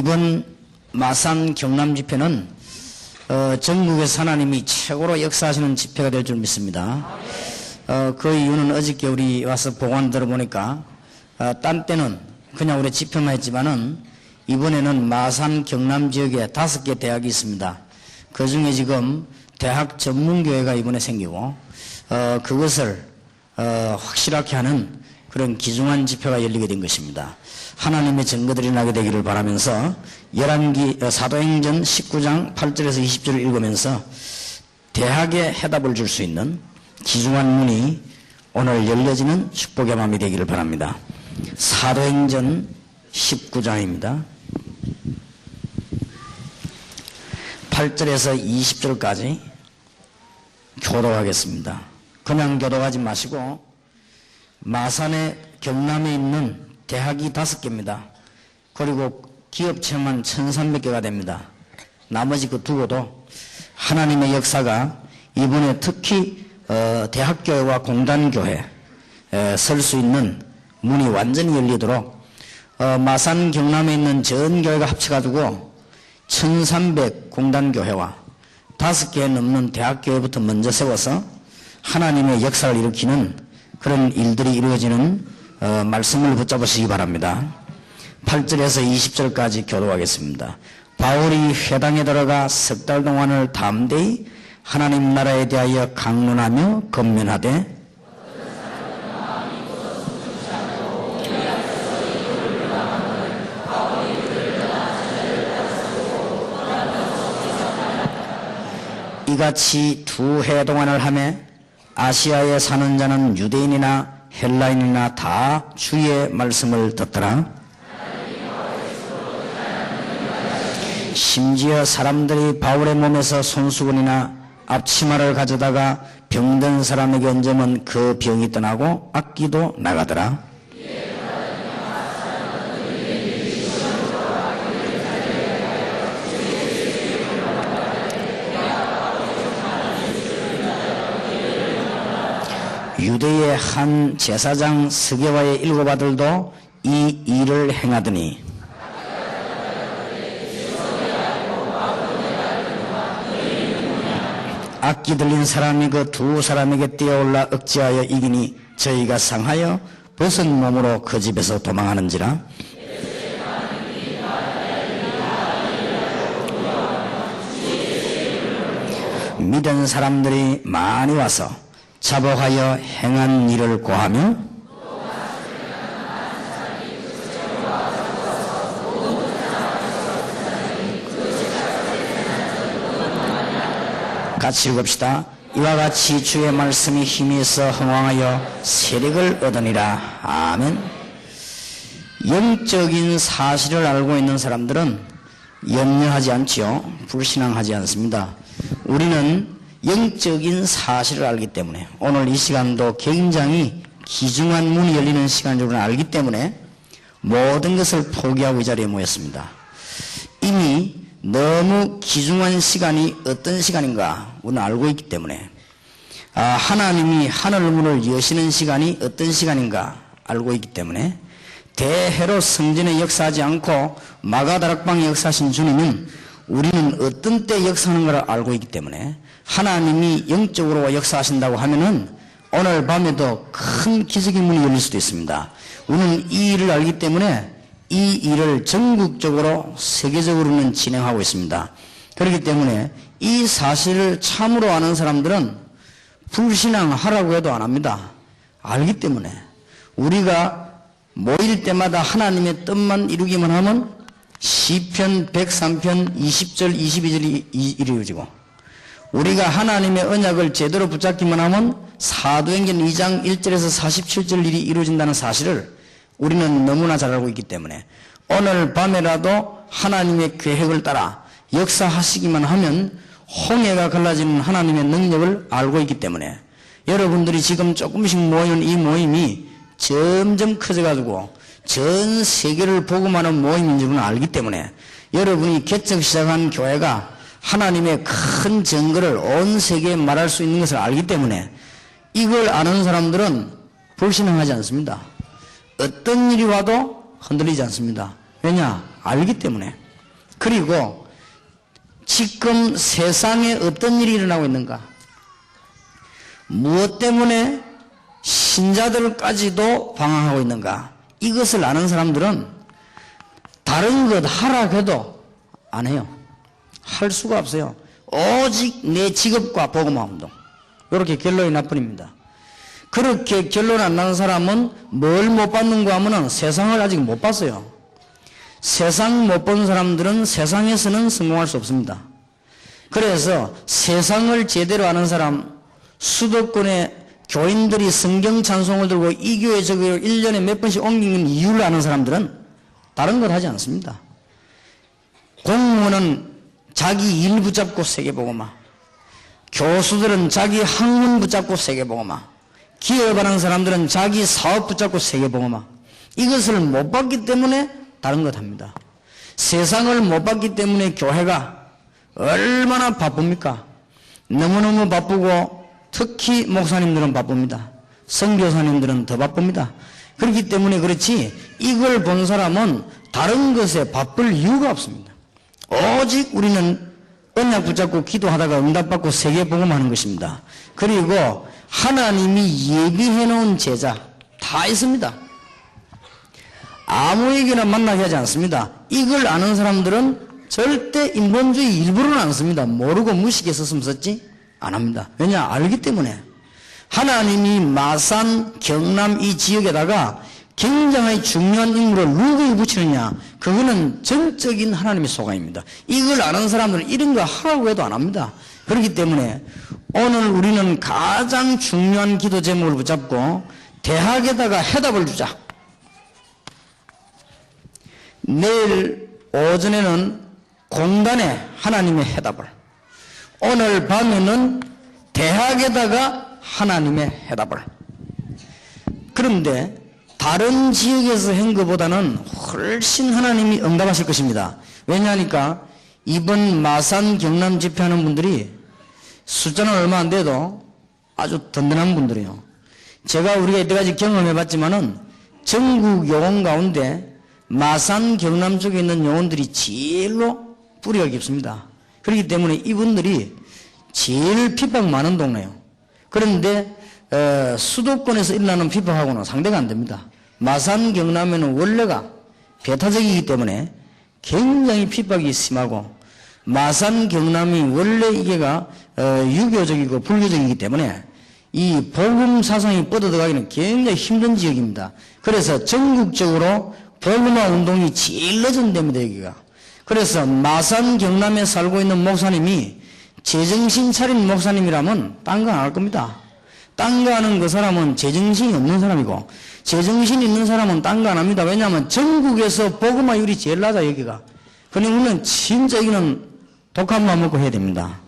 이번 마산 경남 집회는 전국에서 하나님이 최고로 역사하시는 집회가 될 줄 믿습니다. 그 이유는 어저께 우리 와서 보고한 들어보니까 딴 때는 그냥 우리 집회만 했지만은 이번에는 마산 경남 지역에 5개 대학이 있습니다. 그 중에 지금 대학 전문교회가 이번에 생기고 그것을 확실하게 하는 그런 귀중한 집회가 열리게 된 것입니다. 하나님의 증거들이 나게 되기를 바라면서 사도행전 19장 8절에서 20절을 읽으면서 대학에 해답을 줄 수 있는 귀중한 문이 오늘 열려지는 축복의 밤이 되기를 바랍니다. 사도행전 19장입니다. 8절에서 20절까지 교독하겠습니다. 그냥 교독하지 마시고 마산의 경남에 있는 대학이 5개입니다. 그리고 기업체만 1300개가 됩니다. 나머지 그 두고도 하나님의 역사가 이번에 특히 대학교회와 공단교회 설 수 있는 문이 완전히 열리도록 마산 경남에 있는 전 교회가 합쳐가지고 1300 공단교회와 5개 넘는 대학교회부터 먼저 세워서 하나님의 역사를 일으키는 그런 일들이 이루어지는 말씀을 붙잡으시기 바랍니다. 8절에서 20절까지 교독하겠습니다. 바울이 회당에 들어가 3달 동안을 담대히 하나님 나라에 대하여 강론하며 권면하되 이같이 2해 동안을 하며 아시아에 사는 자는 유대인이나 헬라인이나 다 주의 말씀을 듣더라. 심지어 사람들이 바울의 몸에서 손수건이나 앞치마를 가져다가 병든 사람에게 얹으면 그 병이 떠나고 악기도 나가더라. 유대의 한 제사장 스게와의 7 아들도 이 일을 행하더니 악기 들린 사람이 그 2 사람에게 뛰어올라 억제하여 이기니 저희가 상하여 벗은 몸으로 그 집에서 도망하는지라. 믿은 사람들이 많이 와서 자복하여 행한 일을 고하며 같이 읽읍시다. 이와 같이 주의 말씀이 힘이 있어 흥왕하여 세력을 얻으니라. 아멘. 영적인 사실을 알고 있는 사람들은 염려하지 않지요. 불신앙하지 않습니다. 우리는 영적인 사실을 알기 때문에 오늘 이 시간도 굉장히 귀중한 문이 열리는 시간인 줄 알기 때문에 모든 것을 포기하고 이 자리에 모였습니다. 이미 너무 귀중한 시간이 어떤 시간인가 우리는 알고 있기 때문에 하나님이 하늘문을 여시는 시간이 어떤 시간인가 알고 있기 때문에 대헤롯 성전에 역사하지 않고 마가다락방에 역사하신 주님은 우리는 어떤 때 역사하는 걸 알고 있기 때문에 하나님이 영적으로 역사하신다고 하면은 오늘 밤에도 큰 기적의 문이 열릴 수도 있습니다. 우리는 이 일을 알기 때문에 이 일을 전국적으로 세계적으로는 진행하고 있습니다. 그렇기 때문에 이 사실을 참으로 아는 사람들은 불신앙하라고 해도 안 합니다. 알기 때문에 우리가 모일 때마다 하나님의 뜻만 이루기만 하면 시편 103편 20절 22절이 이루어지고 우리가 하나님의 언약을 제대로 붙잡기만 하면 사도행전 2장 1절에서 47절 일이 이루어진다는 사실을 우리는 너무나 잘 알고 있기 때문에 오늘 밤에라도 하나님의 계획을 따라 역사하시기만 하면 홍해가 갈라지는 하나님의 능력을 알고 있기 때문에 여러분들이 지금 조금씩 모이는 이 모임이 점점 커져가지고 전 세계를 복음하는 모임인 줄은 알기 때문에 여러분이 개척 시작한 교회가 하나님의 큰 증거를 온 세계에 말할 수 있는 것을 알기 때문에 이걸 아는 사람들은 불신앙하지 않습니다. 어떤 일이 와도 흔들리지 않습니다. 왜냐? 알기 때문에. 그리고 지금 세상에 어떤 일이 일어나고 있는가, 무엇 때문에 신자들까지도 방황하고 있는가, 이것을 아는 사람들은 다른 것 하라 해도 안 해요. 할 수가 없어요. 오직 내 직업과 복음화 운동, 이렇게 결론이 나뿐입니다. 그렇게 결론 안 나는 사람은 뭘 못 받는가 하면은 세상을 아직 못 봤어요. 세상 못 본 사람들은 세상에서는 성공할 수 없습니다. 그래서 세상을 제대로 아는 사람, 수도권의 교인들이 성경 찬송을 들고 이 교회 저 교회 1년에 몇 번씩 옮기는 이유를 아는 사람들은 다른 것 하지 않습니다. 공무원은 자기 일 붙잡고 세계복음화, 교수들은 자기 학문 붙잡고 세계복음화, 기업하는 사람들은 자기 사업 붙잡고 세계복음화, 이것을 못 봤기 때문에 다른 것 합니다. 세상을 못 봤기 때문에 교회가 얼마나 바쁩니까? 너무너무 바쁘고 특히 목사님들은 바쁩니다. 선교사님들은 더 바쁩니다. 그렇기 때문에 그렇지 이걸 본 사람은 다른 것에 바쁠 이유가 없습니다. 오직 우리는 언약 붙잡고 기도하다가 응답받고 세계복음하는 것입니다. 그리고 하나님이 예비해 놓은 제자 다 있습니다. 아무에게나 만나게 하지 않습니다. 이걸 아는 사람들은 절대 인본주의 일부러는 안 씁니다. 모르고 무식해 썼으면 썼지 안 합니다. 왜냐? 알기 때문에. 하나님이 마산, 경남 이 지역에다가 굉장히 중요한 인물을 누구에 붙이느냐, 그거는 전적인 하나님의 소관입니다. 이걸 아는 사람들은 이런 거 하라고 해도 안 합니다. 그렇기 때문에 오늘 우리는 가장 중요한 기도 제목을 붙잡고 대학에다가 해답을 주자. 내일 오전에는 공단에 하나님의 해답을, 오늘 밤에는 대학에다가 하나님의 해답을. 그런데 다른 지역에서 한 것보다는 훨씬 하나님이 응답하실 것입니다. 왜냐하니까 이번 마산 경남 집회하는 분들이 숫자는 얼마 안 돼도 아주 든든한 분들이에요. 제가 우리가 이때까지 경험해 봤지만은 전국 요원 가운데 마산 경남 쪽에 있는 요원들이 제일로 뿌리가 깊습니다. 그렇기 때문에 이분들이 제일 핍박 많은 동네예요. 그런데 수도권에서 일어나는 핍박하고는 상대가 안 됩니다. 마산 경남에는 원래가 배타적이기 때문에 굉장히 핍박이 심하고, 마산 경남이 원래 이게가 유교적이고 불교적이기 때문에 이 복음 사상이 뻗어들어가기는 굉장히 힘든 지역입니다. 그래서 전국적으로 복음화 운동이 제일 늦은 데입니다, 여기가. 그래서 마산 경남에 살고 있는 목사님이 제정신 차린 목사님이라면 딴 거 안 할 겁니다. 딴 거 하는 그 사람은 제정신이 없는 사람이고, 제정신 있는 사람은 딴 거 안 합니다. 왜냐하면 전국에서 복음화율이 제일 낮아, 여기가. 그러니 우리는 진짜 여기는 독한 맘 먹고 해야 됩니다.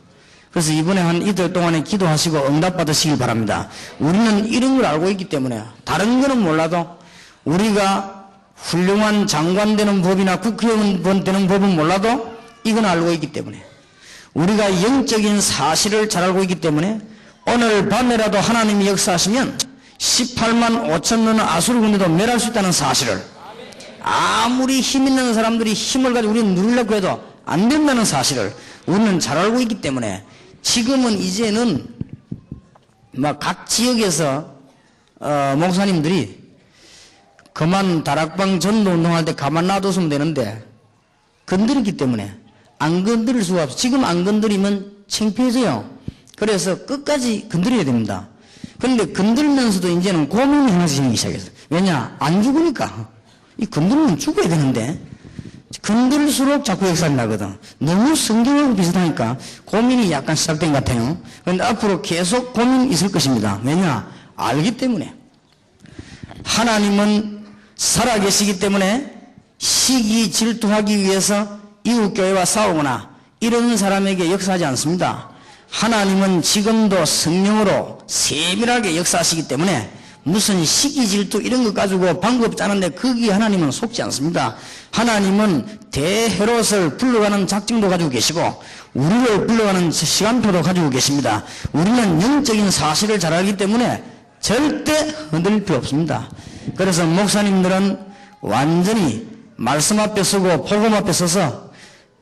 그래서 이번에 한 이틀 동안에 기도하시고 응답받으시길 바랍니다. 우리는 이런 걸 알고 있기 때문에 다른 거는 몰라도, 우리가 훌륭한 장관 되는 법이나 국회의원 되는 법은 몰라도 이건 알고 있기 때문에, 우리가 영적인 사실을 잘 알고 있기 때문에 오늘 밤에라도 하나님이 역사하시면 18만 5천 명의 아수르 군대도 멸할 수 있다는 사실을, 아무리 힘 있는 사람들이 힘을 가지고 우리는 누리려고 해도 안 된다는 사실을 우리는 잘 알고 있기 때문에, 지금은 이제는 막 각 지역에서 목사님들이 그만 다락방 전도 운동할 때 가만 놔뒀으면 되는데 건드렸기 때문에 안 건드릴 수가 없어. 지금 안 건드리면 창피해져요. 그래서 끝까지 건드려야 됩니다. 그런데 건들면서도 이제는 고민이 하나씩 생기기 시작했어요. 왜냐? 안 죽으니까. 이 건드리면 죽어야 되는데 건들수록 자꾸 역사가 나거든. 너무 성경하고 비슷하니까 고민이 약간 시작된 것 같아요. 그런데 앞으로 계속 고민이 있을 것입니다. 왜냐? 알기 때문에. 하나님은 살아계시기 때문에 시기 질투하기 위해서 이웃교회와 싸우거나 이런 사람에게 역사하지 않습니다. 하나님은 지금도 성령으로 세밀하게 역사하시기 때문에 무슨 시기 질투 이런 것 가지고 방법 짜는데 거기에 하나님은 속지 않습니다. 하나님은 대헤롯을 불러가는 작정도 가지고 계시고 우리를 불러가는 시간표도 가지고 계십니다. 우리는 영적인 사실을 잘 알기 때문에 절대 흔들릴 필요 없습니다. 그래서 목사님들은 완전히 말씀 앞에 서고 복음 앞에 서서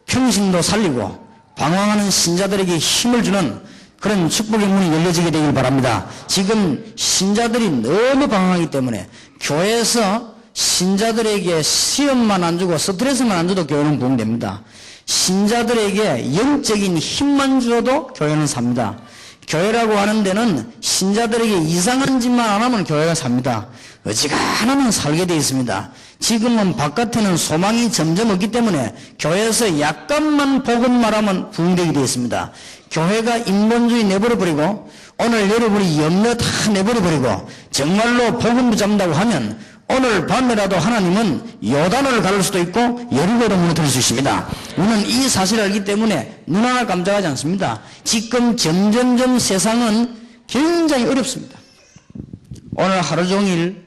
평신도 살리고 방황하는 신자들에게 힘을 주는 그런 축복의 문이 열려지게 되길 바랍니다. 지금 신자들이 너무 방황하기 때문에 교회에서 신자들에게 시험만 안 주고 스트레스만 안 줘도 교회는 부흥됩니다. 신자들에게 영적인 힘만 주어도 교회는 삽니다. 교회라고 하는 데는 신자들에게 이상한 짓만 안 하면 교회가 삽니다. 어지간하면 살게 되어 있습니다. 지금은 바깥에는 소망이 점점 없기 때문에 교회에서 약간만 복음 말하면 부흥되게 되어 있습니다. 교회가 인본주의 내버려버리고 오늘 여러분이 염려 다 내버려버리고 정말로 복음 붙잡는다고 하면 오늘 밤에라도 하나님은 요단을 가를 수도 있고 여리고도 무너뜨릴 수 있습니다. 우리는 이 사실을 알기 때문에 눈 하나 깜짝하지 않습니다. 지금 점점점 세상은 굉장히 어렵습니다. 오늘 하루 종일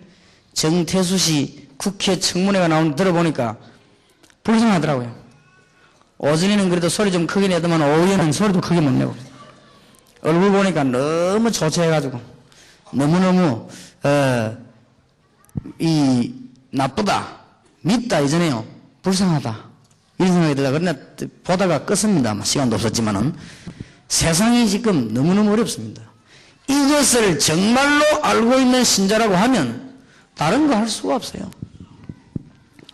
정태수 씨 국회 청문회가 나오는 거 들어보니까 불쌍하더라고요. 오전에는 그래도 소리 좀 크게 내더만 오후에는 소리도 크게 못 내고 얼굴 보니까 너무 초췌해가지고 너무너무 나쁘다, 밉다 이전에요. 불쌍하다 이런 생각이 들다. 그러나 보다가 껐습니다. 시간도 없었지만은 세상이 지금 너무너무 어렵습니다. 이것을 정말로 알고 있는 신자라고 하면 다른 거 할 수가 없어요.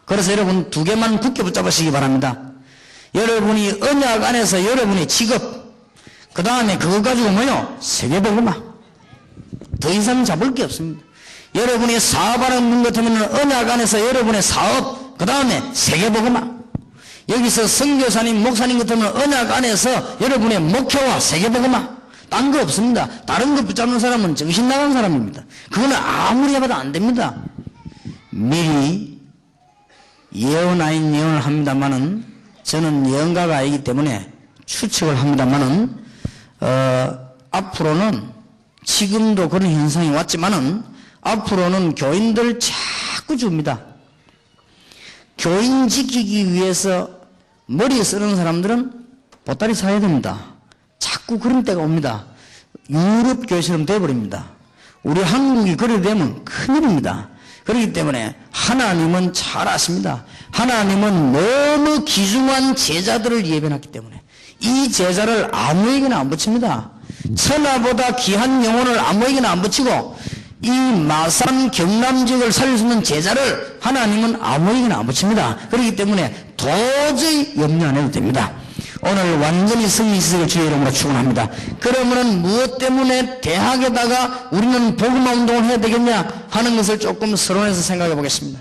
그래서 여러분 두 개만 굳게 붙잡으시기 바랍니다. 여러분이 언약 안에서 여러분의 직업, 그 다음에 그것 가지고 뭐요? 세계복음화. 더 이상 잡을 게 없습니다. 여러분이 사업하는 분 같으면 언약 안에서 여러분의 사업, 그 다음에 세계복음화. 여기서 선교사님, 목사님 같으면 언약 안에서 여러분의 목표와 세계복음화. 딴 거 없습니다. 다른 거 붙잡는 사람은 정신 나간 사람입니다. 그거는 아무리 해봐도 안 됩니다. 미리 예언 아닌 예언을 합니다만은 저는 예언가가 아니기 때문에 추측을 합니다만은 앞으로는 지금도 그런 현상이 왔지만은 앞으로는 교인들 자꾸 줍니다. 교인 지키기 위해서 머리 쓰는 사람들은 보따리 사야 됩니다. 자꾸 그런 때가 옵니다. 유럽 교회처럼 돼버립니다. 우리 한국이 그래 되면 큰일입니다. 그렇기 때문에 하나님은 잘 아십니다. 하나님은 너무 귀중한 제자들을 예배했기 때문에 이 제자를 아무에게나 안 붙입니다. 천하보다 귀한 영혼을 아무에게나 안 붙이고 이 마산 경남 지역을 살릴 수 있는 제자를 하나님은 아무에게나 안 붙입니다. 그렇기 때문에 도저히 염려 안 해도 됩니다. 오늘 완전히 승리시설 주의 이름으로 축원합니다. 그러면은 무엇 때문에 대학에다가 우리는 복음화 운동을 해야 되겠냐 하는 것을 조금 서론해서 생각해 보겠습니다.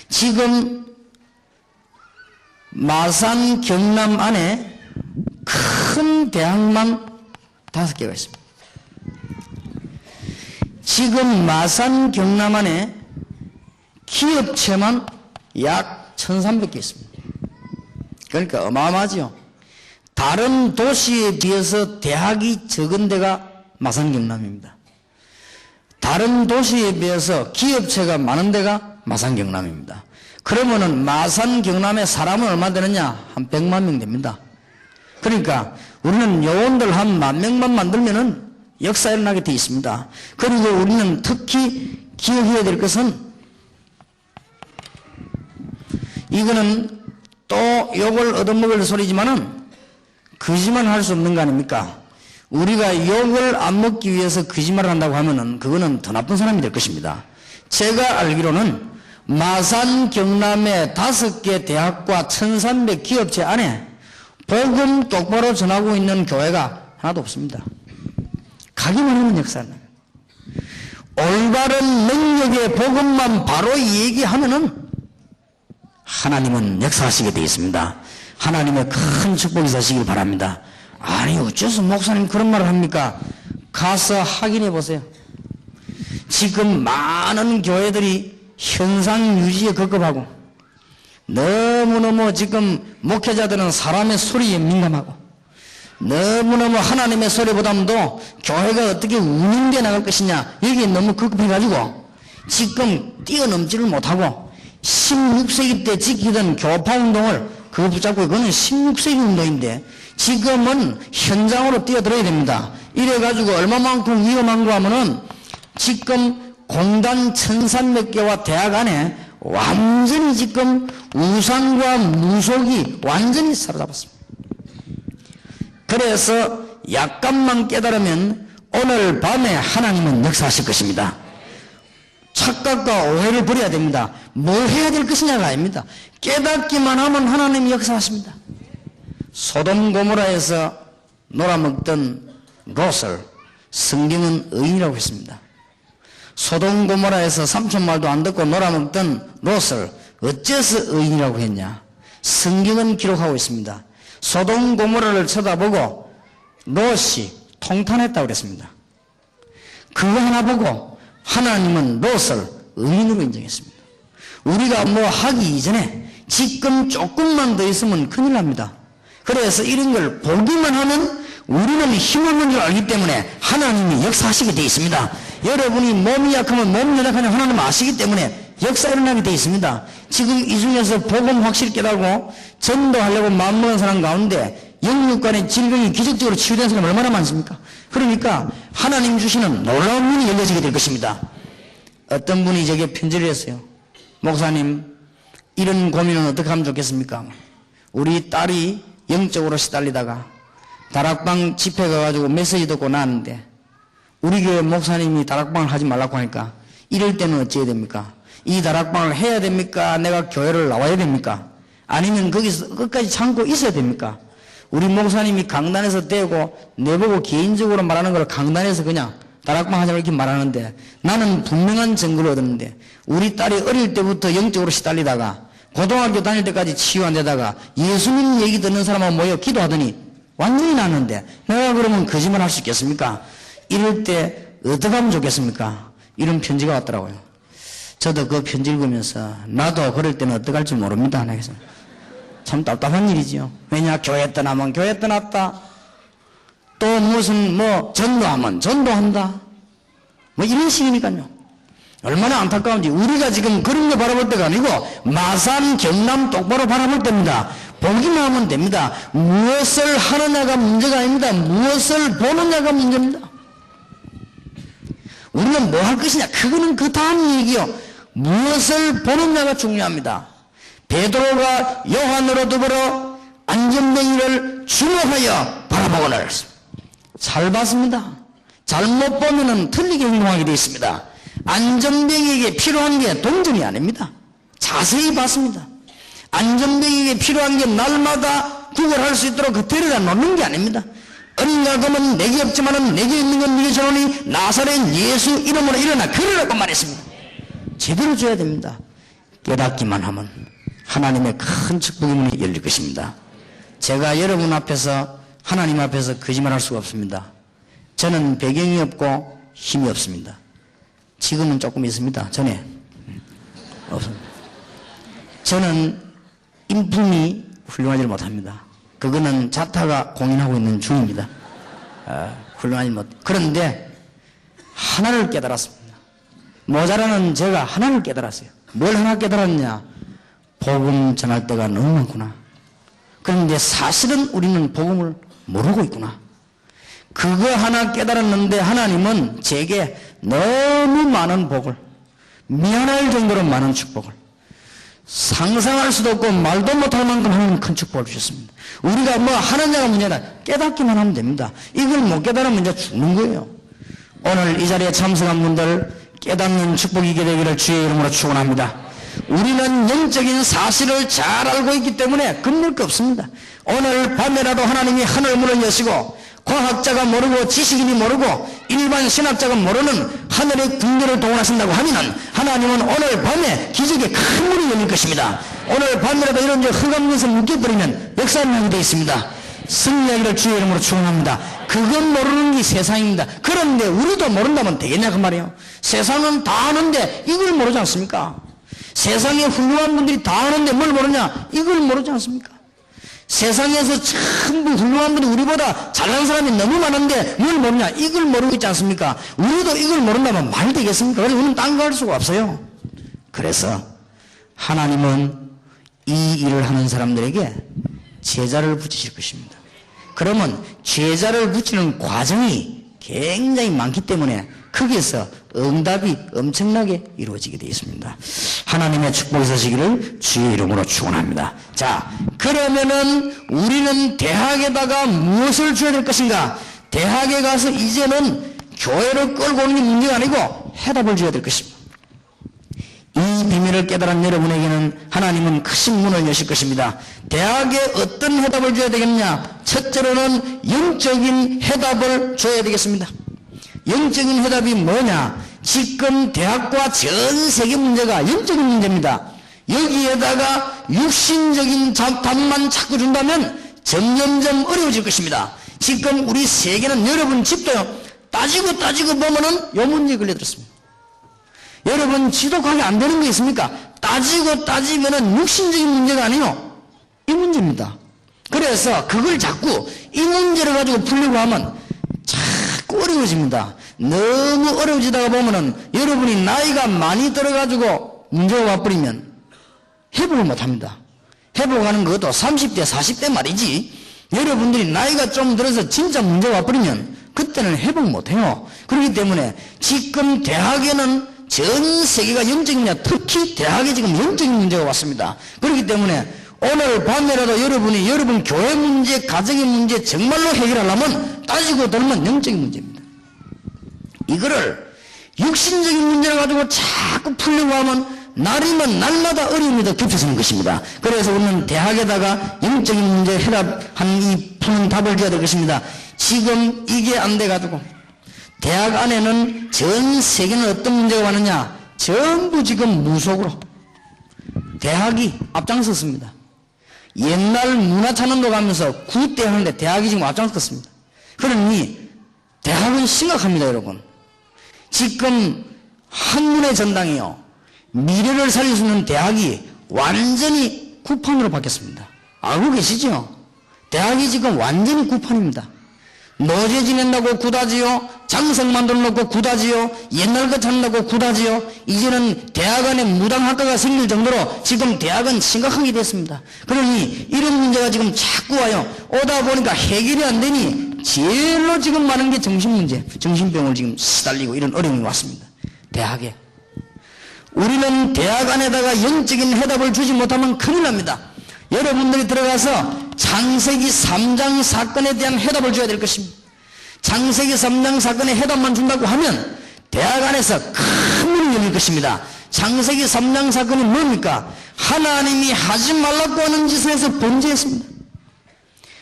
지금 마산 경남 안에 큰 대학만 5개가 있습니다. 지금 마산 경남 안에 기업체만 약 1300개 있습니다. 그러니까 어마어마하죠. 다른 도시에 비해서 대학이 적은 데가 마산 경남입니다. 다른 도시에 비해서 기업체가 많은 데가 마산 경남입니다. 그러면은 마산 경남에 사람은 얼마 되느냐? 한 100만 명 됩니다. 그러니까 우리는 요원들 한 10,000명만 만들면은 역사 일어나게 되어 있습니다. 그리고 우리는 특히 기억해야 될 것은 이거는 또 욕을 얻어먹을 소리지만은 거짓말 할 수 없는 거 아닙니까? 우리가 욕을 안 먹기 위해서 거짓말을 한다고 하면은 그거는 더 나쁜 사람이 될 것입니다. 제가 알기로는 마산 경남의 5개 대학과 1300 기업체 안에 복음 똑바로 전하고 있는 교회가 하나도 없습니다. 가기만 하면 역사는 올바른 능력의 복음만 바로 얘기하면은 하나님은 역사하시게 되어 있습니다. 하나님의 큰 축복이 있으시길 바랍니다. 아니 어째서 목사님 그런 말을 합니까? 가서 확인해 보세요. 지금 많은 교회들이 현상 유지에 급급하고 너무너무 지금 목회자들은 사람의 소리에 민감하고 너무너무 하나님의 소리보다도 교회가 어떻게 운영되어 나갈 것이냐 여기에 너무 급급해가지고 지금 뛰어넘지를 못하고 16세기 때 지키던 교파 운동을 그거 붙잡고 그거는 16세기 운동인데 지금은 현장으로 뛰어들어야 됩니다. 이래가지고 얼마만큼 위험한가 하면은 지금 공단 1300개와 대학 안에 완전히 지금 우상과 무속이 완전히 사로잡았습니다. 그래서 약간만 깨달으면 오늘 밤에 하나님은 역사하실 것입니다. 착각과 오해를 버려야 됩니다. 뭘 해야 될 것이냐가 아닙니다. 깨닫기만 하면 하나님이 역사하십니다. 소돔 고모라에서 놀아먹던 롯을 성경은 의인이라고 했습니다. 소돔 고모라에서 삼촌말도 안 듣고 놀아먹던 롯을 어째서 의인이라고 했냐? 성경은 기록하고 있습니다. 소돔 고모라를 쳐다보고 롯이 통탄했다고 그랬습니다. 그거 하나 보고 하나님은 롯을 의인으로 인정했습니다. 우리가 뭐 하기 이전에 지금 조금만 더 있으면 큰일 납니다. 그래서 이런 걸 보기만 하면 우리는 힘없는 줄 알기 때문에 하나님이 역사하시게 되어 있습니다. 여러분이 몸이 약하면 몸이 연약하냐 하나님 아시기 때문에 역사 일어나게 되어 있습니다. 지금 이 중에서 복음 확실히 깨달고 전도하려고 마음먹은 사람 가운데 영육간의 질병이 기적적으로 치유된 사람이 얼마나 많습니까? 그러니까 하나님 주시는 놀라운 문이 열려지게 될 것입니다. 어떤 분이 제게 편지를 했어요. 목사님, 이런 고민은 어떻게 하면 좋겠습니까? 우리 딸이 영적으로 시달리다가 다락방 집회 가가지고 메시지 듣고 나왔는데 우리 교회 목사님이 다락방을 하지 말라고 하니까 이럴 때는 어찌해야 됩니까? 이 다락방을 해야 됩니까? 내가 교회를 나와야 됩니까? 아니면 거기서 끝까지 참고 있어야 됩니까? 우리 목사님이 강단에서 떼고 내보고 개인적으로 말하는 걸 강단에서 그냥 다락방 하자고 이렇게 말하는데 나는 분명한 증거를 얻었는데 우리 딸이 어릴 때부터 영적으로 시달리다가 고등학교 다닐 때까지 치유 안 되다가 예수님 얘기 듣는 사람하고 모여 기도하더니 완전히 낫는데 내가 그러면 거짓말 할 수 있겠습니까? 이럴 때 어떻게 하면 좋겠습니까? 이런 편지가 왔더라고요. 저도 그 편지 읽으면서 나도 그럴 때는 어떻게 할지 모릅니다. 그래서 참 답답한 일이지요. 왜냐, 교회 떠나면 교회 떠났다. 또 무슨 전도하면 전도한다. 이런 식이니까요. 얼마나 안타까운지. 우리가 지금 그런 거 바라볼 때가 아니고 마산 경남 똑바로 바라볼 때입니다. 보기만 하면 됩니다. 무엇을 하느냐가 문제가 아닙니다. 무엇을 보느냐가 문제입니다. 우리는 뭐 할 것이냐, 그거는 그 다음 얘기요. 무엇을 보느냐가 중요합니다. 베드로가 요한으로 더불어 안전뱅이를 주목하여 바라보거늘. 잘 봤습니다. 잘못 보면은 틀리게 행동하게 되어 있습니다. 안전뱅이에게 필요한 게 동전이 아닙니다. 자세히 봤습니다. 안전뱅이에게 필요한 게 날마다 구걸할 수 있도록 그 데려다 놓는 게 아닙니다. 은과 금은 내게 없지만은 내게 있는 건 네게 주노니 나사렛 예수 이름으로 일어나 그러라고 말했습니다. 제대로 줘야 됩니다. 깨닫기만 하면 하나님의 큰 축복의 문이 열릴 것입니다. 제가 여러분 앞에서 하나님 앞에서 거짓말할 수가 없습니다. 저는 배경이 없고 힘이 없습니다. 지금은 조금 있습니다. 전에 없습니다. 저는 인품이 훌륭하지 못합니다. 그거는 자타가 공인하고 있는 중입니다. 훌륭하지 못. 그런데 하나를 깨달았습니다. 모자라는 제가 하나를 깨달았어요. 뭘 하나 깨달았냐? 복음 전할 때가 너무 많구나. 그런데 사실은 우리는 복음을 모르고 있구나. 그거 하나 깨달았는데 하나님은 제게 너무 많은 복을, 미안할 정도로 많은 축복을, 상상할 수도 없고 말도 못할 만큼 하나님 큰 축복을 주셨습니다. 우리가 뭐 하느냐가 문제다. 깨닫기만 하면 됩니다. 이걸 못 깨달으면 이제 죽는 거예요. 오늘 이 자리에 참석한 분들 깨닫는 축복이 있게 되기를 주의 이름으로 축원합니다. 우리는 영적인 사실을 잘 알고 있기 때문에 겁낼 거 없습니다. 오늘 밤에라도 하나님이 하늘 문을 여시고 과학자가 모르고 지식인이 모르고 일반 신학자가 모르는 하늘의 궁녀를 동원하신다고 하면은 하나님은 오늘 밤에 기적의 큰 문이 열릴 것입니다. 오늘 밤이라도 이런 흑암에서 묶여버리면 역사를 하게 되어 있습니다. 승리하기를 주의 이름으로 축원합니다. 그건 모르는 게 세상입니다. 그런데 우리도 모른다면 되겠냐 그 말이에요. 세상은 다 아는데 이걸 모르지 않습니까? 세상에 훌륭한 분들이 다 아는데 뭘 모르냐? 이걸 모르지 않습니까? 세상에서 전부 훌륭한 분이 우리보다 잘난 사람이 너무 많은데 뭘 모르냐? 이걸 모르고 있지 않습니까? 우리도 이걸 모른다면 말이 되겠습니까? 그래서 우리는 딴 거 할 수가 없어요. 그래서 하나님은 이 일을 하는 사람들에게 제자를 붙이실 것입니다. 그러면 제자를 붙이는 과정이 굉장히 많기 때문에 거기에서 응답이 엄청나게 이루어지게 되어 있습니다. 하나님의 축복이 있으시기를 주의 이름으로 축원합니다. 자, 그러면은 우리는 대학에다가 무엇을 줘야 될 것인가? 대학에 가서 이제는 교회를 끌고 오는 게 문제가 아니고 해답을 줘야 될 것입니다. 이 비밀을 깨달은 여러분에게는 하나님은 크신 문을 여실 것입니다. 대학에 어떤 해답을 줘야 되겠냐? 첫째로는 영적인 해답을 줘야 되겠습니다. 영적인 해답이 뭐냐? 지금 대학과 전 세계 문제가 영적인 문제입니다. 여기에다가 육신적인 답만 자꾸 준다면 점점점 어려워질 것입니다. 지금 우리 세계는 여러분 집도요, 따지고 보면은 요 문제에 걸려들었습니다. 여러분 지독하게 안 되는 게 있습니까? 따지면은 육신적인 문제가 아니요, 이 문제입니다. 그래서 그걸 자꾸 이 문제를 가지고 풀려고 하면 자꾸 어려워집니다. 너무 어려워지다가 보면은 여러분이 나이가 많이 들어가지고 문제가 와버리면 회복을 못합니다. 회복하는 것도 30대 40대 말이지, 여러분들이 나이가 좀 들어서 진짜 문제가 와버리면 그때는 회복 못해요. 그렇기 때문에 지금 대학에는 전 세계가 영적인 문제, 특히 대학에 지금 영적인 문제가 왔습니다. 그렇기 때문에 오늘 밤에라도 여러분이 여러분 교회 문제, 가정의 문제 정말로 해결하려면 따지고 들면 영적인 문제입니다. 이거를 육신적인 문제를 가지고 자꾸 풀려고 하면 날이면 날마다 어려움이 더 깊어지는 것입니다. 그래서 우리는 대학에다가 영적인 문제 해답한 이 푸는 답을 줘야 될 것입니다. 지금 이게 안 돼가지고 대학 안에는 전 세계는 어떤 문제가 왔느냐? 전부 지금 무속으로 대학이 앞장섰습니다. 옛날 문화찬원도 가면서 구대 하는데 대학이 지금 앞장섰습니다. 그러니 대학은 심각합니다, 여러분. 지금 학문의 전당이요, 미래를 살릴 수 있는 대학이 완전히 구판으로 바뀌었습니다. 알고 계시죠? 대학이 지금 완전히 구판입니다. 노제 지낸다고 구다지요, 장성 만들어 놓고 구다지요, 옛날 것 찾는다고 구다지요. 이제는 대학 안에 무당학과가 생길 정도로 지금 대학은 심각하게 됐습니다. 그러니 이런 문제가 지금 자꾸 와요. 오다 보니까 해결이 안 되니 제일로 지금 많은 게 정신문제, 정신병을 지금 시달리고 이런 어려움이 왔습니다. 대학에. 우리는 대학 안에다가 영적인 해답을 주지 못하면 큰일 납니다. 여러분들이 들어가서 창세기 3장 사건에 대한 해답을 줘야 될 것입니다. 창세기 3장 사건의 해답만 준다고 하면 대학 안에서 큰 문이 열릴 것입니다. 창세기 3장 사건이 뭡니까? 하나님이 하지 말라고 하는 짓을 해서 범죄했습니다.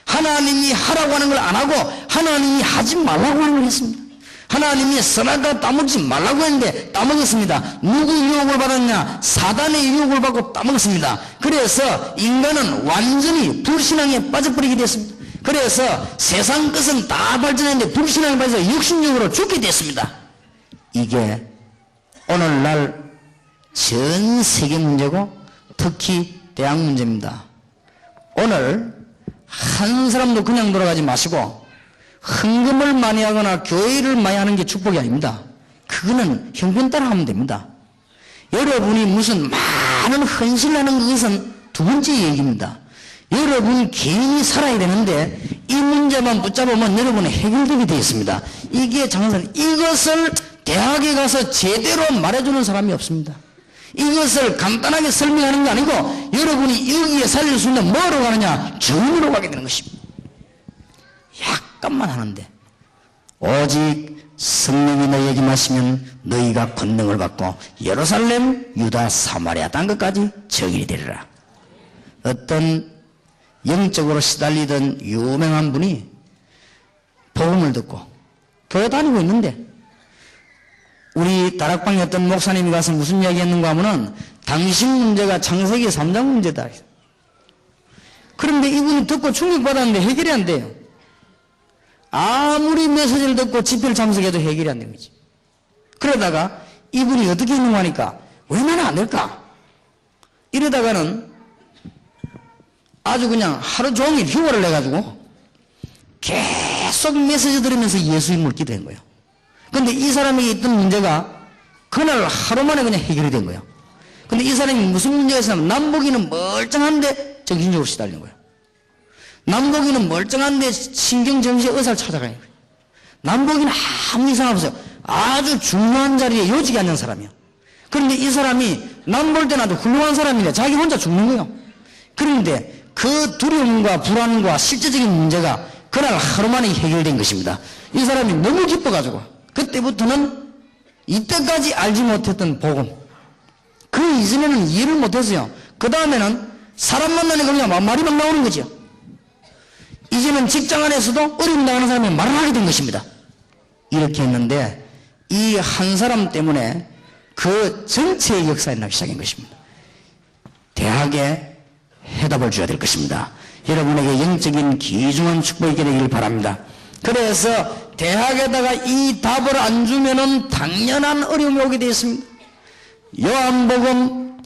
하나님이 하라고 하는 걸 안 하고 하나님이 하지 말라고 하는 걸 했습니다. 하나님이 선악과 따먹지 말라고 했는데 따먹었습니다. 누구 유혹을 받았냐? 사단의 유혹을 받고 따먹었습니다. 그래서 인간은 완전히 불신앙에 빠져버리게 됐습니다. 그래서 세상 것은 다 발전했는데 불신앙에 빠져서 육신적으로 죽게 됐습니다. 이게 오늘날 전 세계 문제고 특히 대학 문제입니다. 오늘 한 사람도 그냥 돌아가지 마시고 헌금을 많이 하거나 교회를 많이 하는 게 축복이 아닙니다. 그거는 형편 따라 하면 됩니다. 여러분이 무슨 많은 헌신을 하는 것은 두 번째 얘기입니다. 여러분 개인이 살아야 되는데 이 문제만 붙잡으면 여러분은 해결되게 되어 있습니다. 이게 장사는, 이것을 대학에 가서 제대로 말해주는 사람이 없습니다. 이것을 간단하게 설명하는 게 아니고 여러분이 여기에 살릴 수 있는 뭐로 가느냐? 정으로 가게 되는 것입니다. 약간만 하는데 오직 성령이 너희에게 마시면 너희가 권능을 받고 예루살렘, 유다, 사마리아 땅 끝까지 정인이 되리라. 어떤 영적으로 시달리던 유명한 분이 복음을 듣고 교회 다니고 있는데 우리 다락방에 어떤 목사님이 가서 무슨 이야기 했는가 하면은 당신 문제가 창세기 3장 문제다. 그런데 이분이 듣고 충격받았는데 해결이 안 돼요. 아무리 메시지를 듣고 집회를 참석해도 해결이 안 됩니다. 그러다가 이분이 어떻게 했는가 하니까 왜 나는 안 될까? 이러다가는 아주 그냥 하루 종일 휴가를 내가지고 계속 메시지 들으면서 예수님을 기도한 거예요. 근데 이 사람에게 있던 문제가 그날 하루 만에 그냥 해결이 된 거예요. 근데 이 사람이 무슨 문제가 있었냐면 남보기는 멀쩡한데 정신적으로 시달린 거예요. 남보기는 멀쩡한데 신경정신 의사를 찾아가는 거예요. 남보기는 아무 이상 없어요. 아주 중요한 자리에 요직에 앉는 사람이에요. 그런데 이 사람이 남 볼 때는 아주 훌륭한 사람인데 자기 혼자 죽는 거예요. 그런데 그 두려움과 불안과 실제적인 문제가 그날 하루 만에 해결된 것입니다. 이 사람이 너무 기뻐가지고 그때부터는 이때까지 알지 못했던 복음, 그 이전에는 이해를 못했어요. 그 다음에는 사람 만나니까 그냥 말이 막 나오는 거죠. 이제는 직장 안에서도 어려움 당하는 사람이 말을 하게 된 것입니다. 이렇게 했는데 이 한 사람 때문에 그 전체의 역사에 나기 시작한 것입니다. 대학에 해답을 줘야 될 것입니다. 여러분에게 영적인 귀중한 축복이 있게 되기를 바랍니다. 그래서 대학에다가 이 답을 안 주면은 당연한 어려움이 오게 되어 있습니다. 요한복음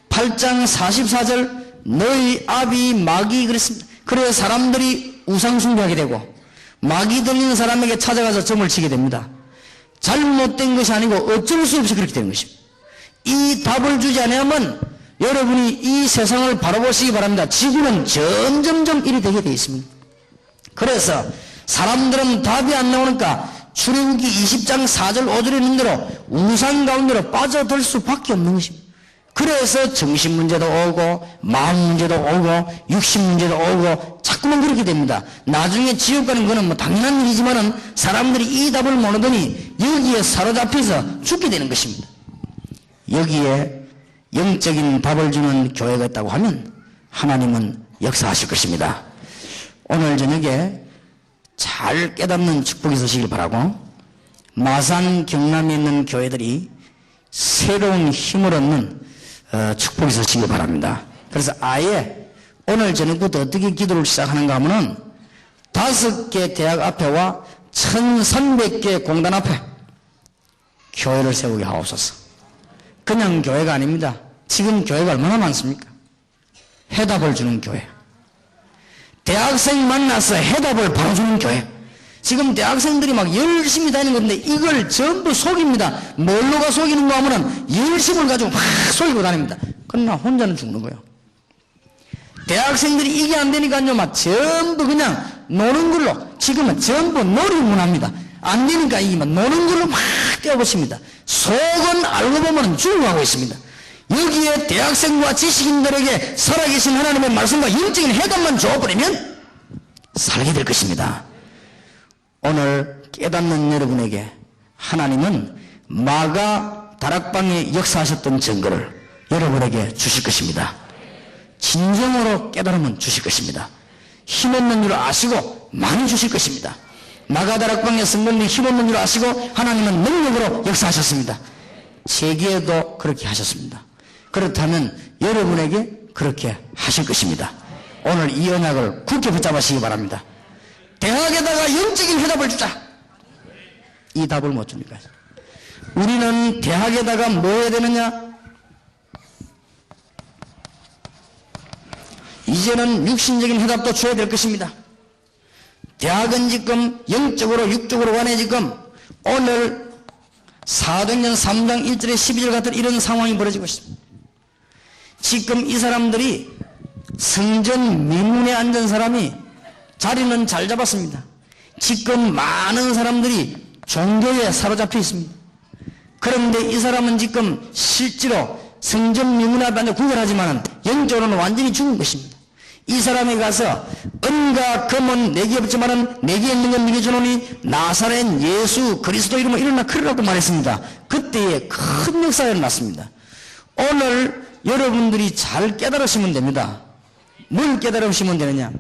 8장 44절 너희 아비 마귀 그랬습니다. 그래서 사람들이 우상숭배하게 되고 마귀 들리는 사람에게 찾아가서 점을 치게 됩니다. 잘못된 것이 아니고 어쩔 수 없이 그렇게 되는 것입니다. 이 답을 주지 않으면 여러분이 이 세상을 바라보시기 바랍니다. 지구는 점점점 이리 되게 되어 있습니다. 그래서 사람들은 답이 안 나오니까 출애굽기 20장 4절 5절에 있는 대로 우상 가운데로 빠져들 수밖에 없는 것입니다. 그래서 정신 문제도 오고 마음 문제도 오고 육신 문제도 오고 자꾸만 그렇게 됩니다. 나중에 지옥 가는 거는 뭐 당연한 일이지만은 사람들이 이 답을 모르더니 여기에 사로잡혀서 죽게 되는 것입니다. 여기에 영적인 답을 주는 교회가 있다고 하면 하나님은 역사하실 것입니다. 오늘 저녁에 잘 깨닫는 축복이 있으시길 바라고, 마산 경남에 있는 교회들이 새로운 힘을 얻는 축복이 있으시길 바랍니다. 그래서 아예 오늘 저녁부터 어떻게 기도를 시작하는가 하면은 5개 대학 앞에와 1300개 공단 앞에 교회를 세우게 하옵소서. 그냥 교회가 아닙니다. 지금 교회가 얼마나 많습니까? 해답을 주는 교회. 대학생 만나서 해답을 바로 주는 교회. 지금 대학생들이 막 열심히 다니는 건데 이걸 전부 속입니다. 뭘로가 속이는가 하면은 열심을 가지고 막 속이고 다닙니다. 그러나 혼자는 죽는 거예요. 대학생들이 이게 안 되니까요, 막 전부 그냥 노는 걸로, 지금은 전부 놀이문 합니다. 안 되니까 이게 막 노는 걸로 막 떼어붙입니다. 속은 알고 보면 죽어가고 있습니다. 여기에 대학생과 지식인들에게 살아계신 하나님의 말씀과 영적인 해답만 줘버리면 살게 될 것입니다. 오늘 깨닫는 여러분에게 하나님은 마가 다락방에 역사하셨던 증거를 여러분에게 주실 것입니다. 진정으로 깨달으면 주실 것입니다. 힘없는 줄 아시고 많이 주실 것입니다. 마가 다락방에 성도님이 힘없는 줄 아시고 하나님은 능력으로 역사하셨습니다. 세계에도 그렇게 하셨습니다. 그렇다면 여러분에게 그렇게 하실 것입니다. 오늘 이 언약을 굳게 붙잡으시기 바랍니다. 대학에다가 영적인 해답을 주자. 이 답을 못 주니까 우리는 대학에다가 뭐 해야 되느냐? 이제는 육신적인 해답도 줘야 될 것입니다. 대학은 지금 영적으로 육적으로 간에 지금 오늘 사도행전 3장 1절에 12절 같은 이런 상황이 벌어지고 있습니다. 지금 이 사람들이 성전 미문에 앉은 사람이 자리는 잘 잡았습니다. 지금 많은 사람들이 종교에 사로잡혀 있습니다. 그런데 이 사람은 지금 실제로 성전 미문에 앉아 구걸하지만 영적으로는 완전히 죽은 것입니다. 이 사람이 가서 은과 금은 내게 없지만은 내게 있는 건 네게 주노니 나사렛 예수 그리스도 이름으로 일어나 크리라고 말했습니다. 그때에 큰 역사가 일어났습니다. 오늘 여러분들이 잘 깨달으시면 됩니다. 뭘 깨달으시면 되느냐?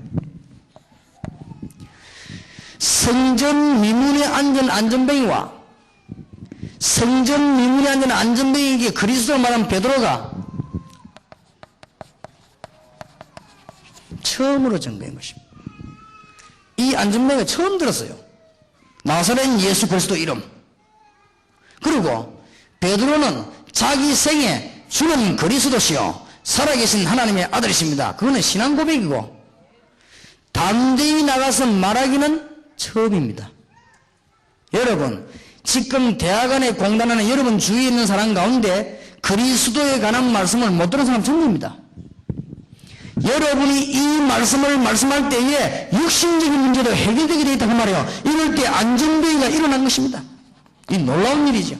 성전 미문에 앉은 안전뱅이와 성전 미문에 앉은 안전뱅이에게 그리스도를 말한 베드로가 처음으로 증거한 것입니다. 이 안전뱅이가 처음 들었어요. 나사렛 예수 그리스도 이름. 그리고 베드로는 자기 생에 주는 그리스도시요 살아계신 하나님의 아들이십니다. 그거는 신앙 고백이고 담대히 나가서 말하기는 처음입니다. 여러분 지금 대학 안에 공단하는 여러분 주위에 있는 사람 가운데 그리스도에 관한 말씀을 못 들은 사람 전부입니다. 여러분이 이 말씀을 말씀할 때에 육신적인 문제도 해결되게 되어 있다고 말해요. 이럴 때 안전뱅이가 일어난 것입니다. 이 놀라운 일이죠.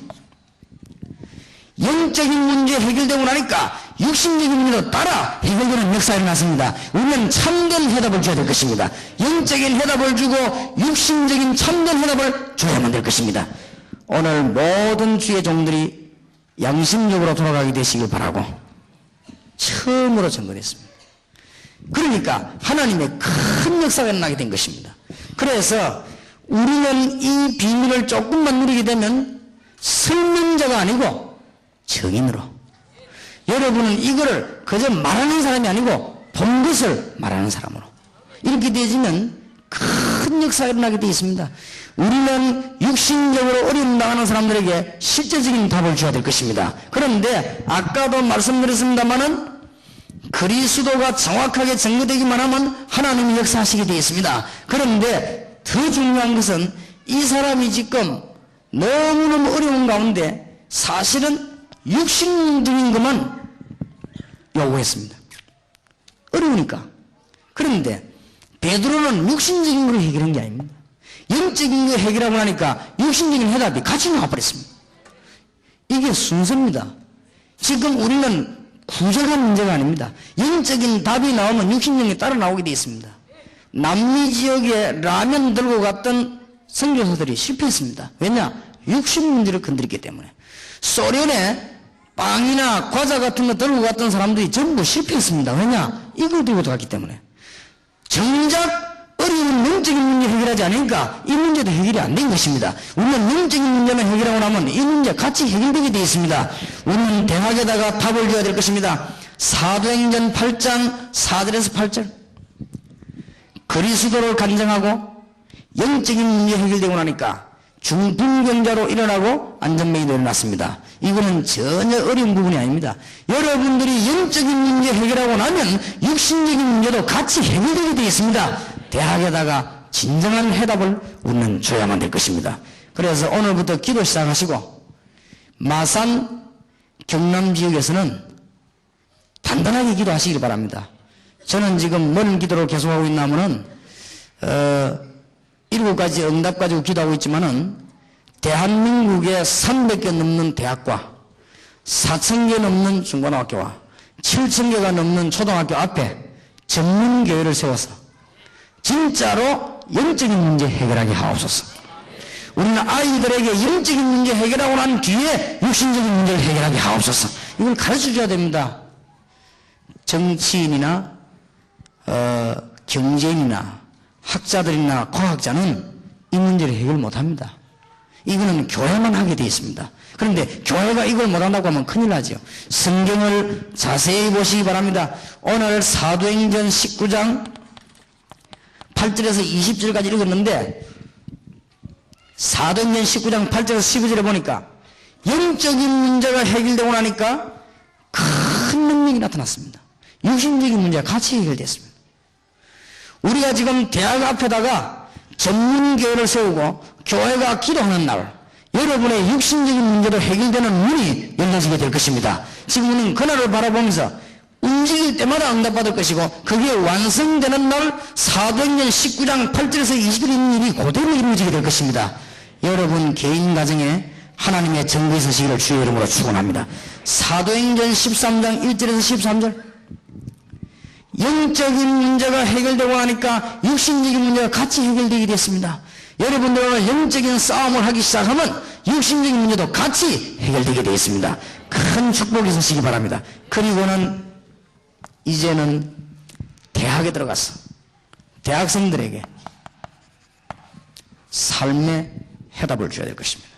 영적인 문제 해결되고 나니까 육신적인 문제도 따라 해결되는 역사가 일어났습니다. 우리는 참된 해답을 줘야 될 것입니다. 영적인 해답을 주고 육신적인 참된 해답을 줘야만 될 것입니다. 오늘 모든 주의 종들이 양심적으로 돌아가게 되시길 바라고 처음으로 증거했습니다. 그러니까 하나님의 큰 역사가 일어나게 된 것입니다. 그래서 우리는 이 비밀을 조금만 누리게 되면 설명자가 아니고 증인으로, 여러분은 이거를 그저 말하는 사람이 아니고 본 것을 말하는 사람으로 이렇게 되어지면 큰 역사가 일어나게 되어 있습니다. 우리는 육신적으로 어려움 당하는 사람들에게 실제적인 답을 줘야 될 것입니다. 그런데 아까도 말씀드렸습니다마는 그리스도가 정확하게 증거되기만 하면 하나님이 역사하시게 되어 있습니다. 그런데 더 중요한 것은 이 사람이 지금 너무너무 어려운 가운데 사실은 육신적인 것만 요구했습니다. 어려우니까. 그런데 베드로는 육신적인 걸 해결한 게 아닙니다. 영적인 걸 해결하고 나니까 육신적인 해답이 같이 나와버렸습니다. 이게 순서입니다. 지금 우리는 구조가 문제가 아닙니다. 영적인 답이 나오면 육신적인 따라 나오게 되어 있습니다. 남미 지역에 라면 들고 갔던 선교사들이 실패했습니다. 왜냐? 육신 문제를 건드렸기 때문에. 소련에 빵이나 과자 같은 거 들고 갔던 사람들이 전부 실패했습니다. 왜냐? 이걸 들고 갔기 때문에. 정작 어려운 영적인 문제 해결하지 않으니까 이 문제도 해결이 안 된 것입니다. 우리는 영적인 문제만 해결하고 나면 이 문제 같이 해결되게 되어 있습니다. 우리는 대학에다가 답을 줘야 될 것입니다. 사도행전 8장 4절에서 8절. 그리스도를 간증하고 영적인 문제 해결되고 나니까 중풍병자로 일어나고 안전뱅이도 일어났습니다. 이거는 전혀 어려운 부분이 아닙니다. 여러분들이 영적인 문제 해결하고 나면 육신적인 문제도 같이 해결되게 되어 있습니다. 대학에다가 진정한 해답을 우리는 줘야만 될 것입니다. 그래서 오늘부터 기도 시작하시고 마산 경남 지역에서는 단단하게 기도하시길 바랍니다. 저는 지금 뭔 기도를 계속하고 있냐면은 7가지 응답 가지고 기도하고 있지만은 대한민국의 300개 넘는 대학과 4,000개 넘는 중고등학교와 7,000개가 넘는 초등학교 앞에 전문교회를 세워서 진짜로 영적인 문제 해결하게 하옵소서. 우리는 아이들에게 영적인 문제 해결하고 난 뒤에 육신적인 문제를 해결하게 하옵소서. 이걸 가르쳐줘야 됩니다. 정치인이나 경제인이나 학자들이나 과학자는 이 문제를 해결 못합니다. 이거는 교회만 하게 되어 있습니다. 그런데 교회가 이걸 못한다고 하면 큰일 나죠. 성경을 자세히 보시기 바랍니다. 오늘 사도행전 19장 8절에서 20절까지 읽었는데 사도행전 19장 8절에서 12절에 보니까 영적인 문제가 해결되고 나니까 큰 능력이 나타났습니다. 육신적인 문제가 같이 해결됐습니다. 우리가 지금 대학 앞에다가 전문교회를 세우고 교회가 기도하는 날 여러분의 육신적인 문제도 해결되는 문이 열려지게 될 것입니다. 지금 우리는 그날을 바라보면서 움직일 때마다 응답받을 것이고 그게 완성되는 날 사도행전 19장 8절에서 20절 있는 일이 그대로 이루어지게 될 것입니다. 여러분 개인 가정에 하나님의 증거에 서시기를 주의 이름으로 축원합니다. 사도행전 13장 1절에서 13절 영적인 문제가 해결되고 나니까 육신적인 문제가 같이 해결되게 됐습니다. 여러분들은 영적인 싸움을 하기 시작하면 육신적인 문제도 같이 해결되게 되어 있습니다. 큰 축복이 있으시기 바랍니다. 그리고는 이제는 대학에 들어가서 대학생들에게 삶의 해답을 줘야 될 것입니다.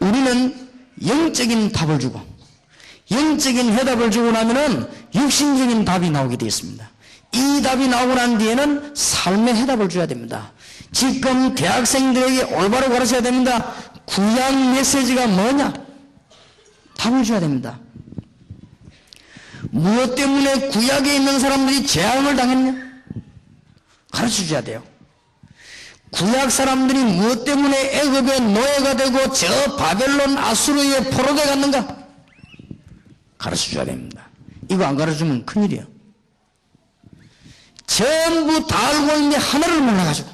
우리는 영적인 답을 주고 영적인 해답을 주고 나면은 육신적인 답이 나오게 되어 있습니다. 이 답이 나오고 난 뒤에는 삶의 해답을 줘야 됩니다. 지금 대학생들에게 올바로 가르쳐야 됩니다. 구약 메시지가 뭐냐? 답을 줘야 됩니다. 무엇 때문에 구약에 있는 사람들이 재앙을 당했냐? 가르쳐 줘야 돼요. 구약 사람들이 무엇 때문에 애굽의 노예가 되고 저 바벨론 아수르에 포로돼 갔는가? 가르쳐 줘야 됩니다. 이거 안 가르쳐주면 큰일이에요. 전부 다 알고 있는데 하나를 몰라가지고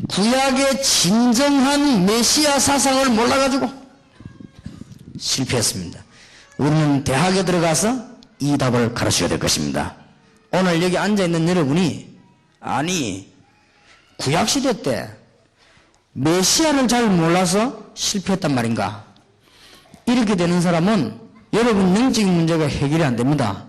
구약의 진정한 메시아 사상을 몰라가지고 실패했습니다. 우리는 대학에 들어가서 이 답을 가르쳐야 될 것입니다. 오늘 여기 앉아있는 여러분이 아니 구약시대 때 메시아를 잘 몰라서 실패했단 말인가? 이렇게 되는 사람은 여러분 영적인 문제가 해결이 안 됩니다.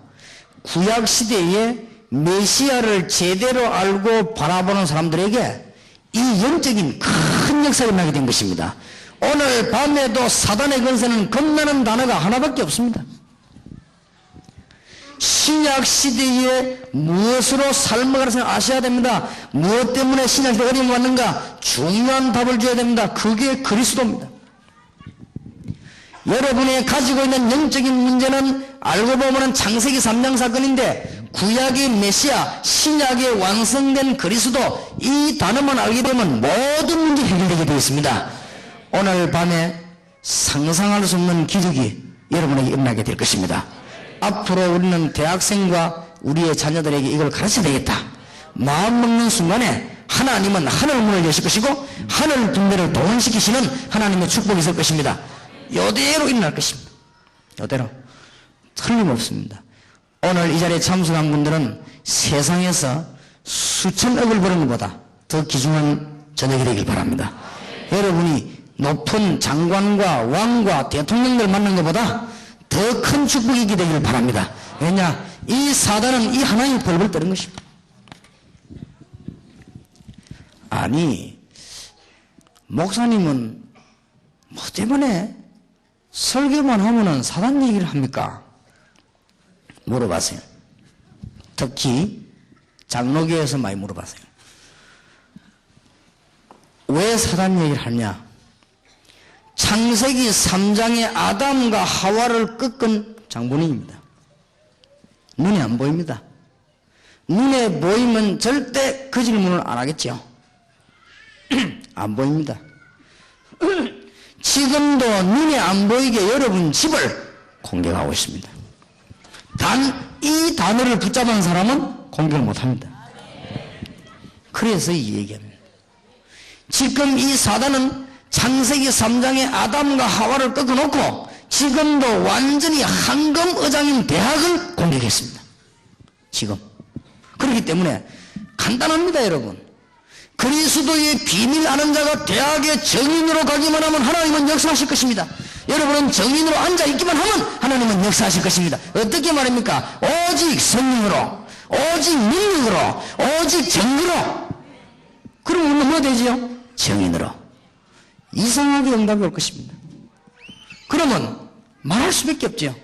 구약시대에 메시아를 제대로 알고 바라보는 사람들에게 이 영적인 큰 역사가 일어나게 된 것입니다. 오늘 밤에도 사단의 권세는 겁나는 단어가 하나밖에 없습니다. 신약시대에 무엇으로 삶을 가르쳐 아셔야 됩니다. 무엇 때문에 신약시대 어려움이 왔는가? 중요한 답을 줘야 됩니다. 그게 그리스도입니다. 여러분이 가지고 있는 영적인 문제는 알고 보면 창세기 3장 사건인데 구약의 메시아, 신약의 완성된 그리스도 이 단어만 알게 되면 모든 문제 해결되게 되어 있습니다. 오늘 밤에 상상할 수 없는 기적이 여러분에게 일어나게 될 것입니다. 앞으로 우리는 대학생과 우리의 자녀들에게 이걸 가르쳐야 되겠다. 마음 먹는 순간에 하나님은 하늘 문을 여실 것이고 하늘 분배를 동원시키시는 하나님의 축복이 있을 것입니다. 이대로 일어날 것입니다. 이대로 틀림없습니다. 오늘 이 자리에 참석한 분들은 세상에서 수천억을 버는 것보다 더 귀중한 저녁이 되길 바랍니다. 여러분이 높은 장관과 왕과 대통령들 만난 것보다 더 큰 축복이 있게 되길 바랍니다. 왜냐? 이 사단은 이 하나님의 벌을 떠는 것입니다. 아니 목사님은 뭐 때문에 설교만 하면은 사단 얘기를 합니까? 물어봤어요. 특히 장로교에서 많이 물어봤어요. 왜 사단 얘기를 하냐? 창세기 3장의 아담과 하와를 꺾은 장본인입니다. 눈에 안 보입니다. 눈에 보이면 절대 그 질문을 안 하겠죠. 안 보입니다. 지금도 눈에 안 보이게 여러분 집을 공격하고 있습니다. 단 이 단어를 붙잡은 사람은 공격을 못합니다. 그래서 이 얘기합니다. 지금 이 사단은 창세기 3장의 아담과 하와를 꺾어놓고 지금도 완전히 황금의장인 대학을 공격했습니다. 지금. 그렇기 때문에 간단합니다, 여러분. 그리스도의 비밀 아는 자가 대학의 정인으로 가기만 하면 하나님은 역사하실 것입니다. 여러분은 정인으로 앉아있기만 하면 하나님은 역사하실 것입니다. 어떻게 말입니까? 오직 성령으로, 오직 능력으로, 오직 정의로. 그럼 우리는 뭐 되지요? 정인으로. 이상하게 응답이 올 것입니다. 그러면 말할 수밖에 없죠.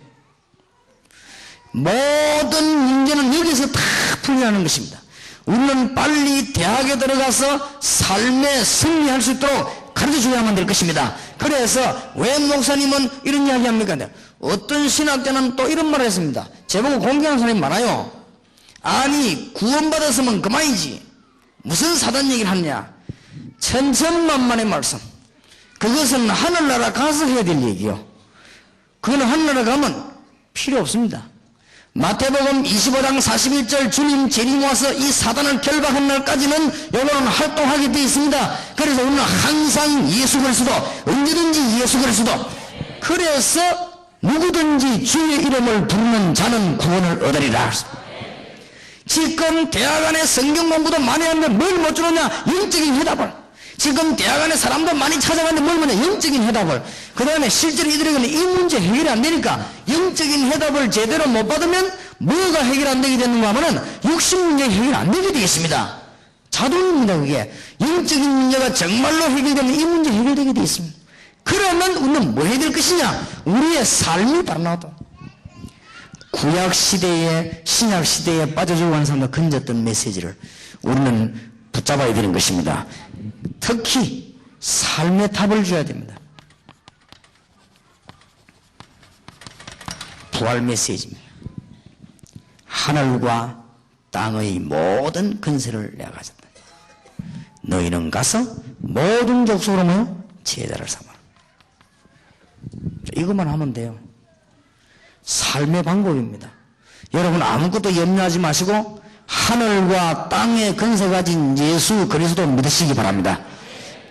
모든 문제는 여기서 다 풀려나는 것입니다. 우리는 빨리 대학에 들어가서 삶에 승리할 수 있도록 가르쳐줘야만 될 것입니다. 그래서 왜 목사님은 이런 이야기 합니까? 어떤 신학자는 또 이런 말을 했습니다. 제보고 공개하는 사람이 많아요. 아니 구원받았으면 그만이지 무슨 사단 얘기를 하느냐. 천천만만의 말씀. 그것은 하늘나라 가서 해야 될 얘기요. 그거는 하늘나라 가면 필요 없습니다. 마태복음 25장 41절 주님 재림 와서 이 사단을 결박한 날까지는 여러분은 활동하게 되어 있습니다. 그래서 우리는 항상 예수 그리스도, 언제든지 예수 그리스도. 그래서 누구든지 주의 이름을 부르는 자는 구원을 얻으리라. 지금 대학 안에 성경 공부도 많이 하는데 뭘 못 주느냐? 영적인 해답을. 지금 대학 안에 사람도 많이 찾아가는데 뭘 뭐냐? 영적인 해답을. 그 다음에 실제로 이들에게는 이 문제 해결이 안 되니까 영적인 해답을 제대로 못 받으면 뭐가 해결 안 되게 되는가 하면은 육신 문제 해결 안 되게 되겠습니다. 자동입니다. 그게 영적인 문제가 정말로 해결되면 이 문제 해결되게 되어 있습니다. 그러면 우리는 뭐 해야 될 것이냐? 우리의 삶이 바로 나왔다. 구약시대에 신약시대에 빠져주고 하는 사람들 건졌던 메시지를 우리는 붙잡아야 되는 것입니다. 특히 삶의 답을 줘야 됩니다. 부활 메시지입니다. 하늘과 땅의 모든 근세를 내가 가졌다. 너희는 가서 모든 족속으로 모여 제자를 삼아라. 이것만 하면 돼요. 삶의 방법입니다. 여러분 아무것도 염려하지 마시고 하늘과 땅의 근세 가진 예수 그리스도 믿으시기 바랍니다.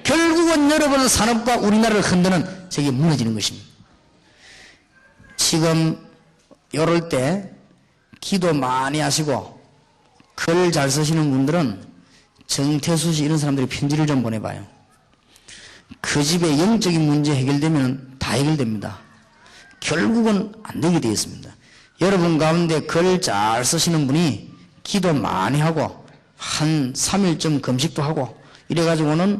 결국은 여러분의 산업과 우리나라를 흔드는 저게 무너지는 것입니다. 지금 요럴 때 기도 많이 하시고 글 잘 쓰시는 분들은 정태수 씨 이런 사람들이 편지를 좀 보내봐요. 그 집의 영적인 문제 해결되면 다 해결됩니다. 결국은 안 되게 되어 있습니다. 여러분 가운데 글 잘 쓰시는 분이 기도 많이 하고 한 3일쯤 금식도 하고 이래가지고는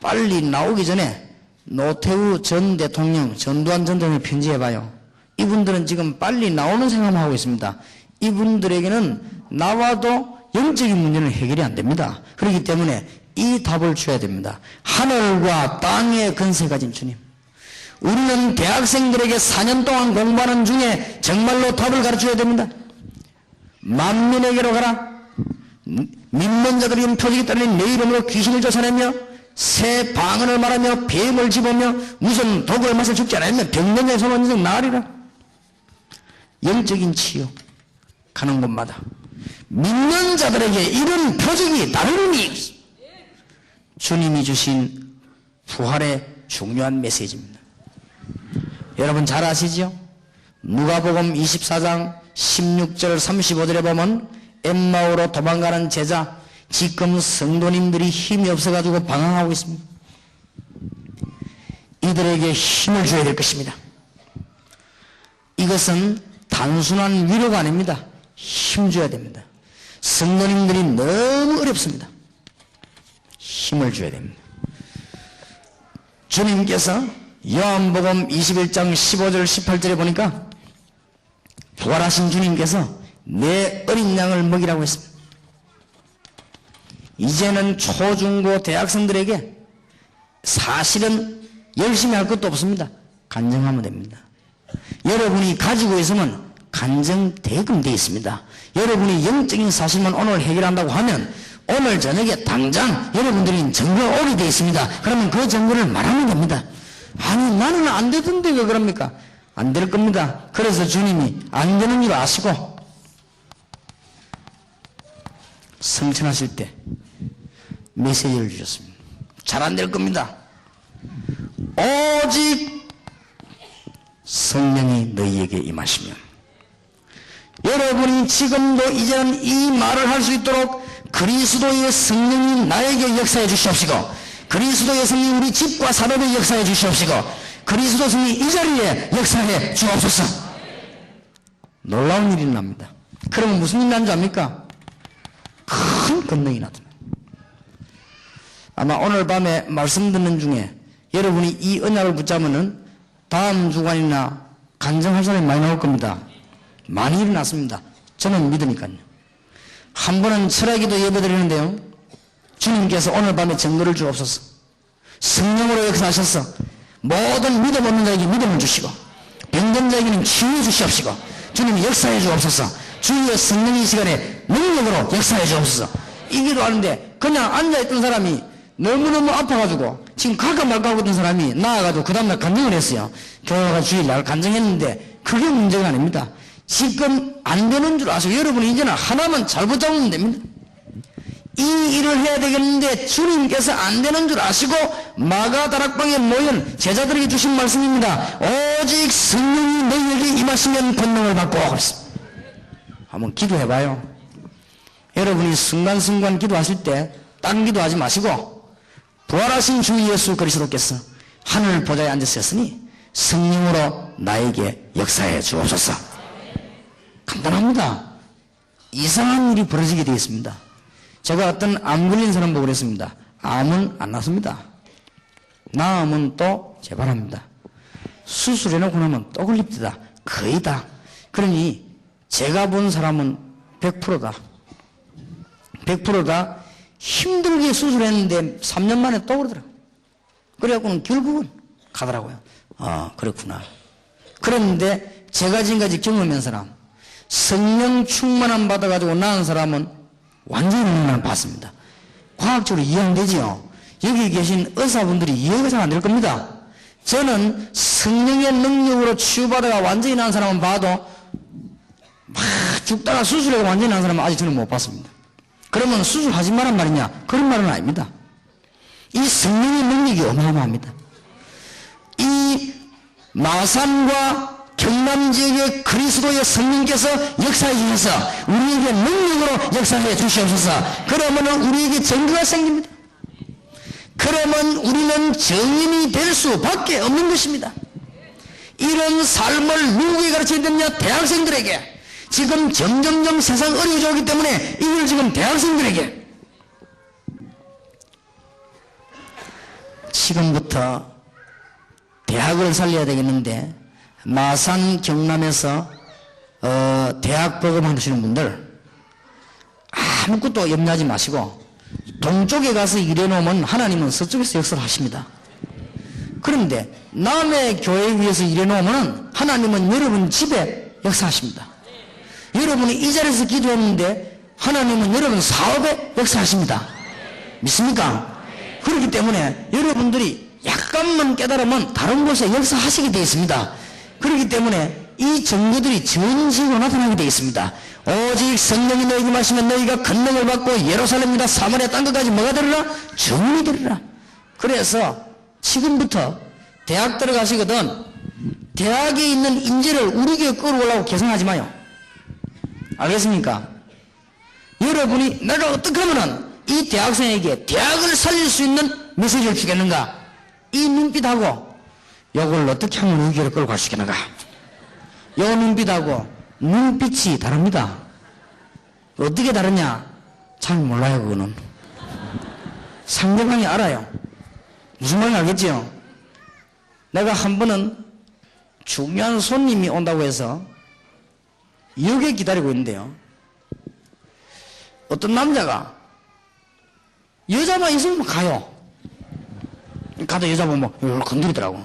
빨리 나오기 전에 노태우 전 대통령, 전두환 전 대통령 편지해봐요. 이분들은 지금 빨리 나오는 생각만 하고 있습니다. 이분들에게는 나와도 영적인 문제는 해결이 안 됩니다. 그렇기 때문에 이 답을 줘야 됩니다. 하늘과 땅의 근세 가진 주님, 우리는 대학생들에게 4년 동안 공부하는 중에 정말로 답을 가르쳐야 됩니다. 만민에게로 가라. 믿는 자들이 표적이 따르는 내 이름으로 귀신을 쫓아내며 새 방언을 말하며 뱀을 집으며 무슨 독을 마셔 죽지 않으면 병든 자의 소원 인생 나으리라. 영적인 치유 가는 곳마다 믿는 자들에게 이런 표적이 따르니 주님이 주신 부활의 중요한 메시지입니다. 여러분 잘 아시죠? 누가복음 24장 16절 35절에 보면 엠마오로 도망가는 제자, 지금 성도님들이 힘이 없어가지고 방황하고 있습니다. 이들에게 힘을 줘야 될 것입니다. 이것은 단순한 위로가 아닙니다. 힘 줘야 됩니다. 성도님들이 너무 어렵습니다. 힘을 줘야 됩니다. 주님께서 요한복음 21장 15절 18절에 보니까 부활하신 주님께서 내 어린 양을 먹이라고 했습니다. 이제는 초중고 대학생들에게 사실은 열심히 할 것도 없습니다. 간증하면 됩니다. 여러분이 가지고 있으면 간증대금 되어 있습니다. 여러분이 영적인 사실만 오늘 해결한다고 하면 오늘 저녁에 당장 여러분들이 증거가 오게 되어 있습니다. 그러면 그 증거를 말하면 됩니다. 아니 나는 안 되던데 왜 그럽니까? 안 될 겁니다. 그래서 주님이 안 되는 줄 아시고 성천하실 때 메시지를 주셨습니다. 잘 안 될 겁니다. 오직 성령이 너희에게 임하시면 여러분이 지금도 이제는 이 말을 할 수 있도록 그리스도의 성령이 나에게 역사해 주시옵시고 그리스도의 성령이 우리 집과 사람에 역사해 주시옵시고 그리스도 성령이 이 자리에 역사해 주옵소서. 놀라운 일이 납니다. 그러면 무슨 일이 난 줄 압니까? 큰 권능이 나타납니다. 아마 오늘 밤에 말씀 듣는 중에 여러분이 이 언약을 붙잡으면 다음 주간이나 간증할 사람이 많이 나올 겁니다. 많이 일어났습니다. 저는 믿으니까요. 한 번은 철학기도 예배드리는데요. 주님께서 오늘 밤에 증거를 주옵소서. 성령으로 역사하셔서 모든 믿음 없는 자에게 믿음을 주시고 병든 자에게는 치유해 주시옵시고 주님이 역사해 주옵소서. 주의 성령이 이 시간에 능력으로 역사해 주옵소서. 이 기도하는데 그냥 앉아있던 사람이 너무너무 아파가지고 지금 갈까 말까 하고 있던 사람이 나와가지고 그 다음날 간증을 했어요. 교회가 주일날 간증했는데 그게 문제가 아닙니다. 지금 안 되는 줄 아시고 여러분이 이제는 하나만 잘 붙잡으면 됩니다. 이 일을 해야 되겠는데 주님께서 안 되는 줄 아시고 마가다락방에 모인 제자들에게 주신 말씀입니다. 오직 성령이 너희에게 임하시면 권능을 받고 그랬습니다. 한번 기도해봐요. 여러분이 순간순간 기도하실 때 딴 기도하지 마시고 부활하신 주 예수 그리스도께서 하늘 보좌에 앉으셨으니 성령으로 나에게 역사해 주옵소서. 간단합니다. 이상한 일이 벌어지게 되어 있습니다. 제가 어떤 암 걸린 사람 보고 그랬습니다. 암은 안 났습니다. 나으면 또 재발합니다. 수술해놓고 나면 또 걸립니다. 거의 다. 그러니 제가 본 사람은 100%다. 100%다. 힘들게 수술했는데 3년 만에 또 그러더라고요. 그래갖고는 결국은 가더라고요. 아, 그렇구나. 그런데 제가 지금까지 경험한 사람, 성령 충만함 받아가지고 나은 사람은 완전히 능력을 받습니다. 과학적으로 이해 안 되지요. 여기 계신 의사분들이 이해가 잘 안 될 겁니다. 저는 성령의 능력으로 치유받아가 완전히 나은 사람은 봐도 막 죽다가 수술하고 완전히 나은 사람은 아직 저는 못 봤습니다. 그러면 수술하지 말란 말이냐? 그런 말은 아닙니다. 이 성령의 능력이 어마어마합니다. 이 마산과 경남 지역의 그리스도의 성령께서 역사해 주셔서 우리에게 능력으로 역사해 주시옵소서. 그러면 우리에게 증거가 생깁니다. 그러면 우리는 정인이 될 수밖에 없는 것입니다. 이런 삶을 누구에게 가르쳐야 되느냐? 대학생들에게. 지금 점점점 세상 어려워져 오기 때문에 이걸 지금 대학생들에게 지금부터 대학을 살려야 되겠는데, 마산 경남에서 대학 복음하시는 분들 아무것도 염려하지 마시고 동쪽에 가서 일해놓으면 하나님은 서쪽에서 역사를 하십니다. 그런데 남의 교회 위에서 일해놓으면 하나님은 여러분 집에 역사하십니다. 여러분이 이 자리에서 기도했는데 하나님은 여러분 사업에 역사하십니다. 믿습니까? 그렇기 때문에 여러분들이 약간만 깨달으면 다른 곳에 역사하시게 되어 있습니다. 그렇기 때문에 이 증거들이 전시로 나타나게 되어 있습니다. 오직 성령이 너희에게 마시면 너희가 권능을 받고 예루살렘이나 사마리아 땅끝까지 뭐가 되리라? 증인이 되리라. 그래서 지금부터 대학 들어가시거든 대학에 있는 인재를 우리 교회 끌어오려고 계산하지 마요. 알겠습니까? 여러분이 내가 어떻게 하면은 이 대학생에게 대학을 살릴 수 있는 메시지를 주겠는가? 이 눈빛하고 이걸 어떻게 하면 우리 교회를 끌고 갈 수 있겠는가? 이 눈빛하고 눈빛이 다릅니다. 어떻게 다르냐? 잘 몰라요. 그거는 상대방이 알아요. 무슨 말인지 알겠지요? 내가 한 번은 중요한 손님이 온다고 해서 역에 기다리고 있는데요, 어떤 남자가 여자만 있으면 가요. 가도 여자 보면 뭐 건드리더라고.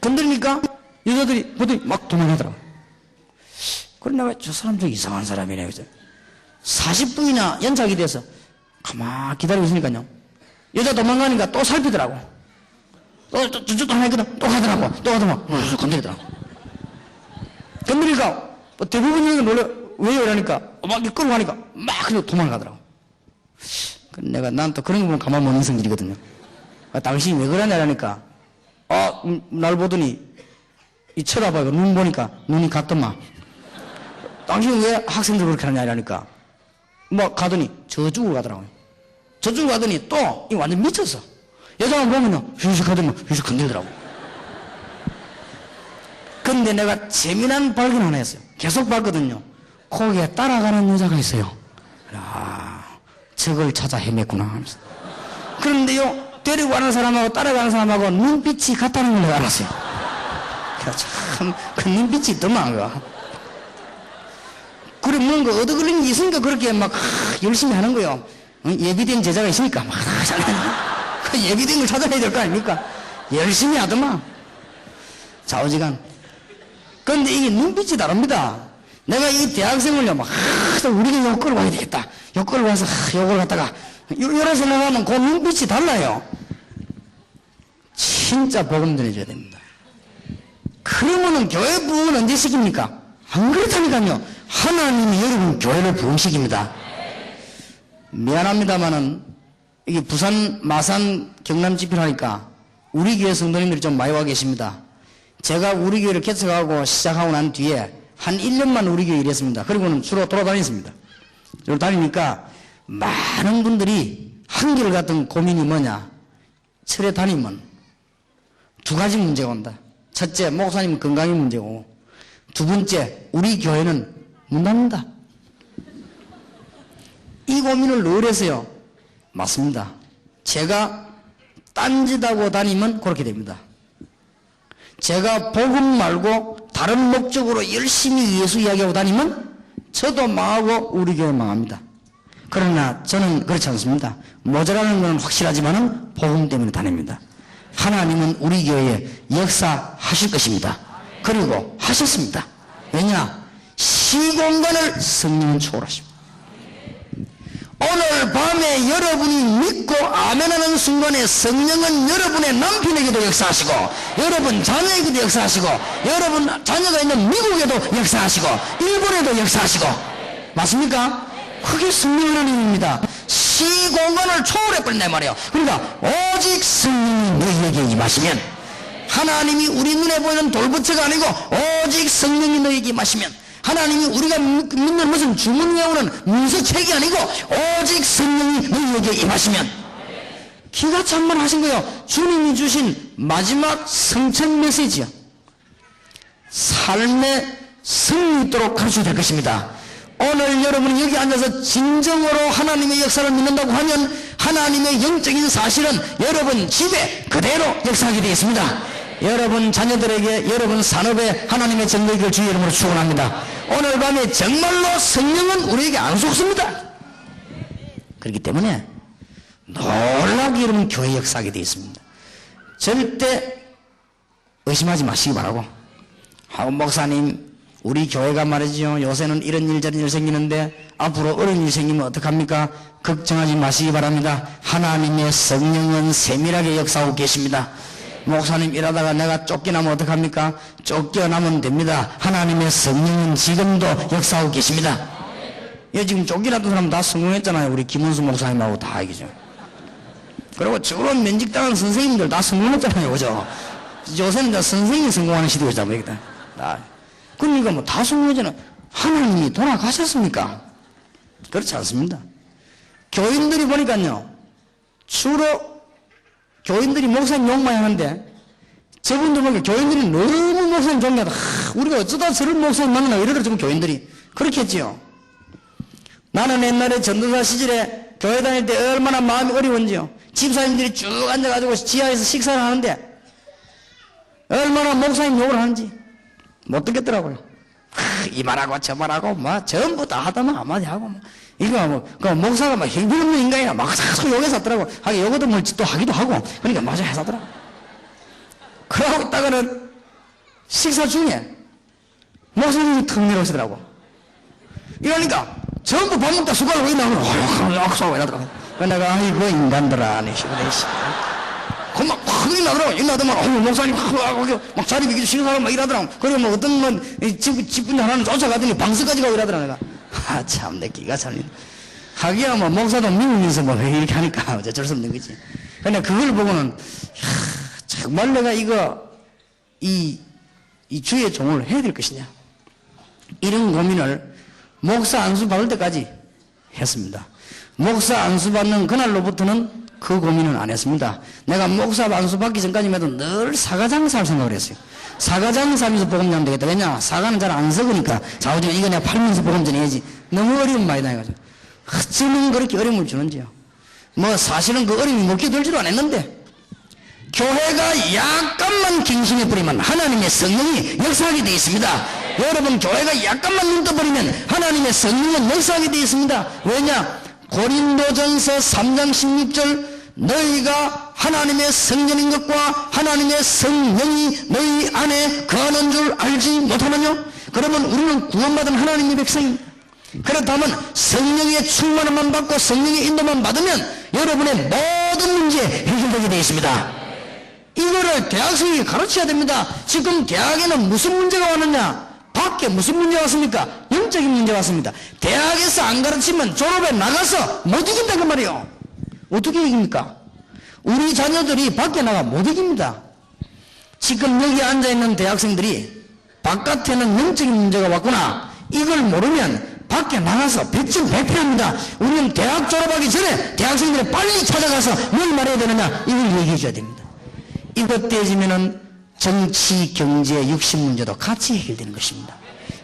건드리니까 여자들이 보더니 막 도망가더라고. 그래 내가 저 사람 좀 이상한 사람이네. 그래서 40분이나 연착이 돼서 가만히 기다리고 있으니까요, 여자 도망가니까 또 살피더라고. 저쪽도 하나 있거든. 또 가더라고. 또 가더라고. 건드리더라고. 건드리니까 대부분이 놀래. 왜요? 이러니까 막 끌고 가니까 막 그냥 도망가더라고. 내가 난 또 그런 거 보면 가만 못 있는 성질이거든요. 당신이 왜 그러냐 하니까 날 보더니 이 쳐다봐요. 눈 보니까 눈이 같더만. 당신이 왜 학생들 그렇게 하냐 이러니까 뭐 가더니 저쪽으로 가더라고요. 저쪽으로 가더니 또 완전 미쳤어. 여자만 보면요 휘식 하더니 휘식 건들더라고. 근데 내가 재미난 발견 하나 했어요. 계속 봤거든요. 거기에 따라가는 여자가 있어요. 저걸 찾아 헤맸구나 하면서. 그런데요, 데리고 가는 사람하고 따라가는 사람하고 눈빛이 같다는 걸 내가 알았어요. 참, 그 눈빛이 있더만, 그거. 그래, 뭔가 얻어걸린 게 있으니까 그렇게 막 열심히 하는 거요. 예비된 제자가 있으니까 막 하잖아요. 그 예비된 걸 찾아내야 될 거 아닙니까? 열심히 하더만. 좌우지간. 그런데 이게 눈빛이 다릅니다. 내가 이 대학생을요, 막, 우리가 요 끌고 가야 되겠다. 요 끌고 가서, 요걸 갖다가, 이런 생각하면 그 눈빛이 달라요. 진짜 복음 전해줘야 됩니다. 그러면은 교회 부흥은 언제 시킵니까? 안 그렇다니까요. 하나님이 여러분 교회를 부흥시킵니다. 미안합니다만은, 이게 부산, 마산, 경남 집회를 하니까, 우리 교회 성도님들이 좀 많이 와 계십니다. 제가 우리 교회를 개척하고 시작하고 난 뒤에, 한 1년만 우리 교회 일했습니다. 그리고는 주로 돌아다녔습니다. 주로 다니니까 많은 분들이 한결같은 고민이 뭐냐? 철에 다니면 두 가지 문제가 온다. 첫째, 목사님 건강이 문제고, 두 번째, 우리 교회는 문 닫는다. 이 고민을 늘 해서요. 맞습니다. 제가 딴짓하고 다니면 그렇게 됩니다. 제가 복음 말고 다른 목적으로 열심히 예수 이야기하고 다니면 저도 망하고 우리 교회 망합니다. 그러나 저는 그렇지 않습니다. 모자라는 건 확실하지만은 복음 때문에 다닙니다. 하나님은 우리 교회에 역사하실 것입니다. 그리고 하셨습니다. 왜냐? 시공간을 성령은 초월하십니다. 오늘 밤에 여러분이 믿고 아멘하는 순간에 성령은 여러분의 남편에게도 역사하시고, 여러분 자녀에게도 역사하시고, 여러분 자녀가 있는 미국에도 역사하시고, 일본에도 역사하시고, 맞습니까? 그게 성령의 하나님입니다. 시공간을 초월해버린단 말이에요. 그러니까 오직 성령이 너희에게 임하시면 하나님이 우리 눈에 보이는 돌부처가 아니고 오직 성령이 너에게 임하시면, 하나님이 우리가 믿는 무슨 주문 외우는 문서책이 아니고 오직 성령이 너에게 임하시면, 기가 찬만하신 거예요. 주님이 주신 마지막 성천 메시지요. 삶의 승리 있도록 가르쳐야 될 것입니다. 오늘 여러분이 여기 앉아서 진정으로 하나님의 역사를 믿는다고 하면 하나님의 영적인 사실은 여러분 집에 그대로 역사하게 되어 있습니다. 여러분 자녀들에게, 여러분 산업에 하나님의 정의를 주의 이름으로 축원합니다. 오늘 밤에 정말로 성령은 우리에게 안 속습니다. 그렇기 때문에 놀랍게 여러분 교회 역사하게 되어 있습니다. 절대 의심하지 마시기 바라고, 목사님 우리 교회가 말이죠, 요새는 이런 일 저런 일 생기는데 앞으로 어려운 일 생기면 어떡합니까? 걱정하지 마시기 바랍니다. 하나님의 성령은 세밀하게 역사하고 계십니다. 목사님 일하다가 내가 쫓겨나면 어떡합니까? 쫓겨나면 됩니다. 하나님의 성령은 지금도 역사하고 계십니다. 지금 쫓겨났던 사람 다 성공했잖아요. 우리 김원수 목사님하고 다 얘기죠. 그리고 저런 면직당한 선생님들 다 성공했잖아요. 그죠? 요새는 다 선생님이 성공하는 시대잖아요. 그러니까 뭐 다 성공했잖아요. 하나님이 돌아가셨습니까? 그렇지 않습니다. 교인들이 보니까요, 주로 교인들이 목사님 욕 많이 하는데, 저분들 보니까 교인들이 너무 목사님 존경하다. 우리가 어쩌다 저런 목사님 만나 이러더라. 지금 교인들이 그렇게 했지요. 나는 옛날에 전도사 시절에 교회 다닐 때 얼마나 마음이 어려운지요. 집사님들이 쭉 앉아가지고 지하에서 식사를 하는데 얼마나 목사님 욕을 하는지 못 듣겠더라고요. 이 말하고 저 말하고 뭐 전부 다 하다만 한마디 하고 뭐 이거 뭐 그 목사가 막 형편없는 인간이라 막 자꾸 욕해서 하더라고. 하긴 요것도 뭘 또 하기도 하고 그러니까 맞아 해서 하더라고. 그러고 있다가는 식사 중에 목사님이 턱 내려오시더라고. 이러니까 전부 밥 먹다 숟가락으로 나오면 옥사고 이러더라고. 그래서 내가 아이고 인간들아 내 시간에 그막 흥이 나더라고. 이나더만 목사님 막 자리 비기도 싫어하고 막 이러더라고. 그리고 뭐 어떤 건 집분들 하나는 쫓아가더니 방석까지 가고 이러더라. 내가 참 내 기가 참 하기야 뭐 목사도 미우면서 뭐 이렇게 하니까 어쩔 수 없는 거지. 근데 그걸 보고는 정말 내가 이거 이 주의 종을 해야 될 것이냐 이런 고민을 목사 안수 받을 때까지 했습니다. 목사 안수 받는 그날로부터는 그 고민은 안 했습니다. 내가 목사 안수 받기 전까지만 해도 늘 사과장사할 생각을 했어요. 사과장사하면서 복음 전하면 되겠다. 왜냐? 사과는 잘 안 썩으니까 좌우지만 이거 내가 팔면서 복음 전해야지. 너무 어려운 말이다 해가지고 어쩌면 그렇게 어려움을 주는지요. 뭐 사실은 그 어려움이 먹게 될 줄 안 했는데 교회가 약간만 갱신해버리면 하나님의 성령이 역사하게 되어 있습니다. 여러분 교회가 약간만 눈 떠버리면 하나님의 성령은 역사하게 되어 있습니다. 왜냐? 고린도전서 3장 16절 너희가 하나님의 성전인 것과 하나님의 성령이 너희 안에 거하는 줄 알지 못하느냐? 그러면 우리는 구원받은 하나님의 백성입니다. 그렇다면 성령의 충만함만 받고 성령의 인도만 받으면 여러분의 모든 문제 해결되게 되어 있습니다. 이거를 대학생에게 가르쳐야 됩니다. 지금 대학에는 무슨 문제가 왔느냐? 밖에 무슨 문제가 왔습니까? 영적인 문제가 왔습니다. 대학에서 안 가르치면 졸업에 나가서 못 이긴다 그 말이에요. 어떻게 이깁니까? 우리 자녀들이 밖에 나가 못 이깁니다. 지금 여기 앉아있는 대학생들이 바깥에는 영적인 문제가 왔구나 이걸 모르면 밖에 나가서 백전백패합니다. 우리는 대학 졸업하기 전에 대학생들이 빨리 찾아가서 뭘 말해야 되느냐 이걸 얘기해 줘야 됩니다. 이것 떼지면은 정치, 경제, 육신 문제도 같이 해결되는 것입니다.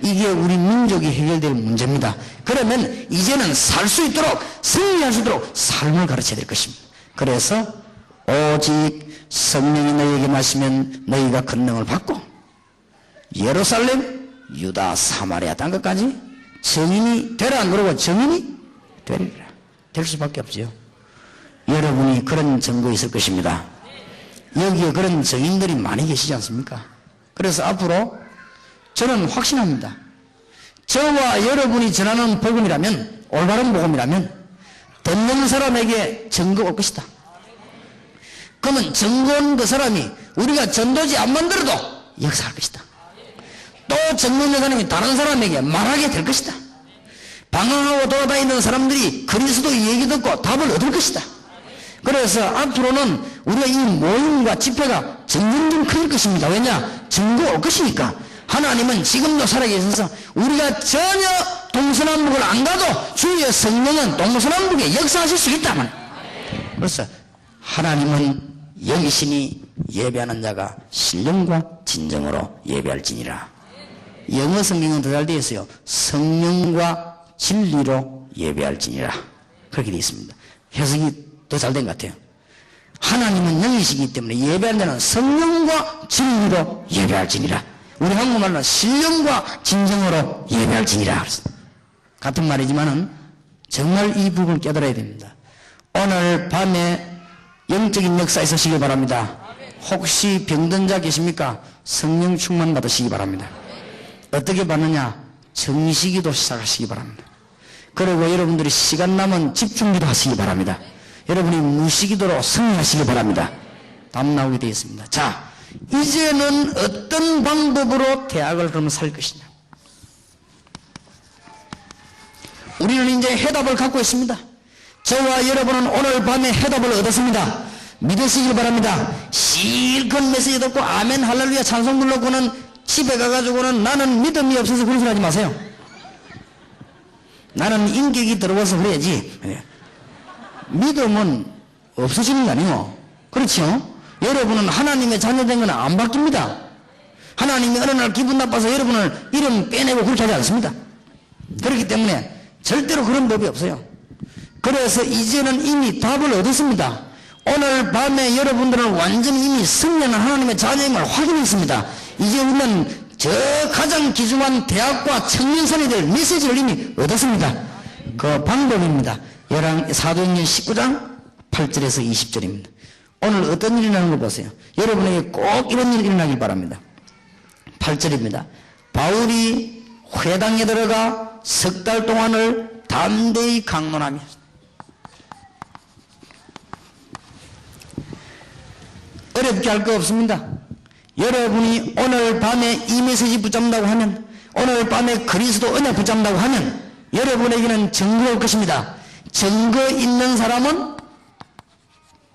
이게 우리 민족이 해결될 문제입니다. 그러면 이제는 살 수 있도록 승리할 수 있도록 삶을 가르쳐야 될 것입니다. 그래서 오직 성령이 너희에게 마시면 너희가 권능을 받고 예루살렘, 유다, 사마리아 땅끝까지 증인이 되라 그러고 증인이 되리라. 될 수밖에 없죠. 여러분이 그런 증거가 있을 것입니다. 여기에 그런 증인들이 많이 계시지 않습니까? 그래서 앞으로 저는 확신합니다. 저와 여러분이 전하는 복음이라면, 올바른 복음이라면 듣는 사람에게 증거 올 것이다. 그러면 증거 온 그 사람이 우리가 전도지 안 만들어도 역사할 것이다. 또 증거 있는 사람이 다른 사람에게 말하게 될 것이다. 방황하고 돌아다니는 사람들이 그리스도 얘기 듣고 답을 얻을 것이다. 그래서 앞으로는 우리가 이 모임과 집회가 점점 커질 것입니다. 왜냐? 증거 올 것이니까. 하나님은 지금도 살아계셔서 우리가 전혀 동서남북을 안 가도 주의 성령은 동서남북에 역사하실 수 있다면. 그래서 하나님은 영이시니 예배하는 자가 신령과 진정으로 예배할지니라. 영어 성경은 더 잘 되어 있어요. 성령과 진리로 예배할지니라. 그렇게 되어 있습니다. 해석이 더 잘 된 것 같아요. 하나님은 영이시기 때문에 예배하는 자는 성령과 진리로 예배할지니라. 우리 한국말로는 신령과 진정으로 예배할지니라. 같은 말이지만은 정말 이 부분을 깨달아야 됩니다. 오늘 밤에 영적인 역사 있으시기 바랍니다. 혹시 병든 자 계십니까? 성령 충만 받으시기 바랍니다. 어떻게 받느냐? 정식기도 시작하시기 바랍니다. 그리고 여러분들이 시간 남은 집중기도 하시기 바랍니다. 여러분이 무시기도로 승리하시기 바랍니다. 답 나오게 되어 있습니다. 자, 이제는 어떤 방법으로 대학을 그러면 살 것이냐? 우리는 이제 해답을 갖고 있습니다. 저와 여러분은 오늘 밤에 해답을 얻었습니다. 믿으시길 바랍니다. 실컷 메시지 듣고 아멘 할렐루야 찬송 불렀고는 집에 가가지고는 나는 믿음이 없어서 그런 소리 하지 마세요. 나는 인격이 들어와서 그래야지. 믿음은 없어지는 거 아니에요. 그렇죠? 여러분은 하나님의 자녀된 건 안 바뀝니다. 하나님이 어느 날 기분 나빠서 여러분을 이름 빼내고 그렇게 하지 않습니다. 그렇기 때문에 절대로 그런 법이 없어요. 그래서 이제는 이미 답을 얻었습니다. 오늘 밤에 여러분들은 완전히 이미 승리하는 하나님의 자녀임을 확인했습니다. 이제 우리는 저 가장 귀중한 대학과 청년선이 될 메시지를 이미 얻었습니다. 그 방법입니다. 사도행전 19장 8절에서 20절입니다. 오늘 어떤 일이 일어나는 걸 보세요. 여러분에게 꼭 이런 일이 일어나길 바랍니다. 8절입니다. 바울이 회당에 들어가 석 달 동안을 담대히 강론하며 어렵게 할 거 없습니다. 여러분이 오늘 밤에 이 메시지 붙잡는다고 하면, 오늘 밤에 그리스도 은혜 붙잡는다고 하면 여러분에게는 증거가 올 것입니다. 증거 있는 사람은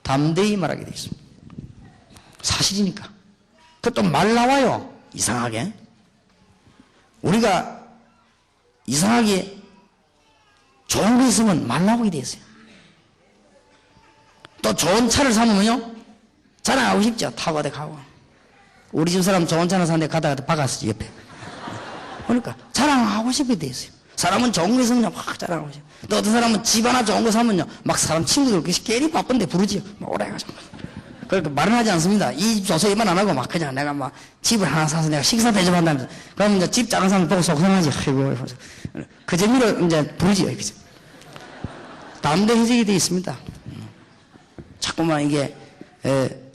담대히 말하게 되어 있습니다. 사실이니까. 그것도 말 나와요. 이상하게. 우리가 이상하게 좋은 거 있으면 말 나오게 되어 있어요. 또 좋은 차를 사면요 자랑하고 싶죠. 타고 어디 가고. 우리 집 사람 좋은 차를 사는데 가다가 박았어요. 옆에. 그러니까 자랑하고 싶게 되어 있어요. 사람은 좋은 거 있으면 막 자랑하고 싶어요. 또 어떤 사람은 집 하나 좋은 거 사면요 막 사람 친구들 괜히 바쁜데 부르지요. 막 오래 해가지고. 그러니까 말은 하지 않습니다. 이 조서 이만 안 하고 막 그냥 내가 막 집을 하나 사서 내가 식사 대접한다면서. 그러면 이제 집 작은 사람 보고 속상하지. 아이고. 그 재미로 이제 부르지요. 그죠? 담대해지게 되어 있습니다. 자꾸만 이게,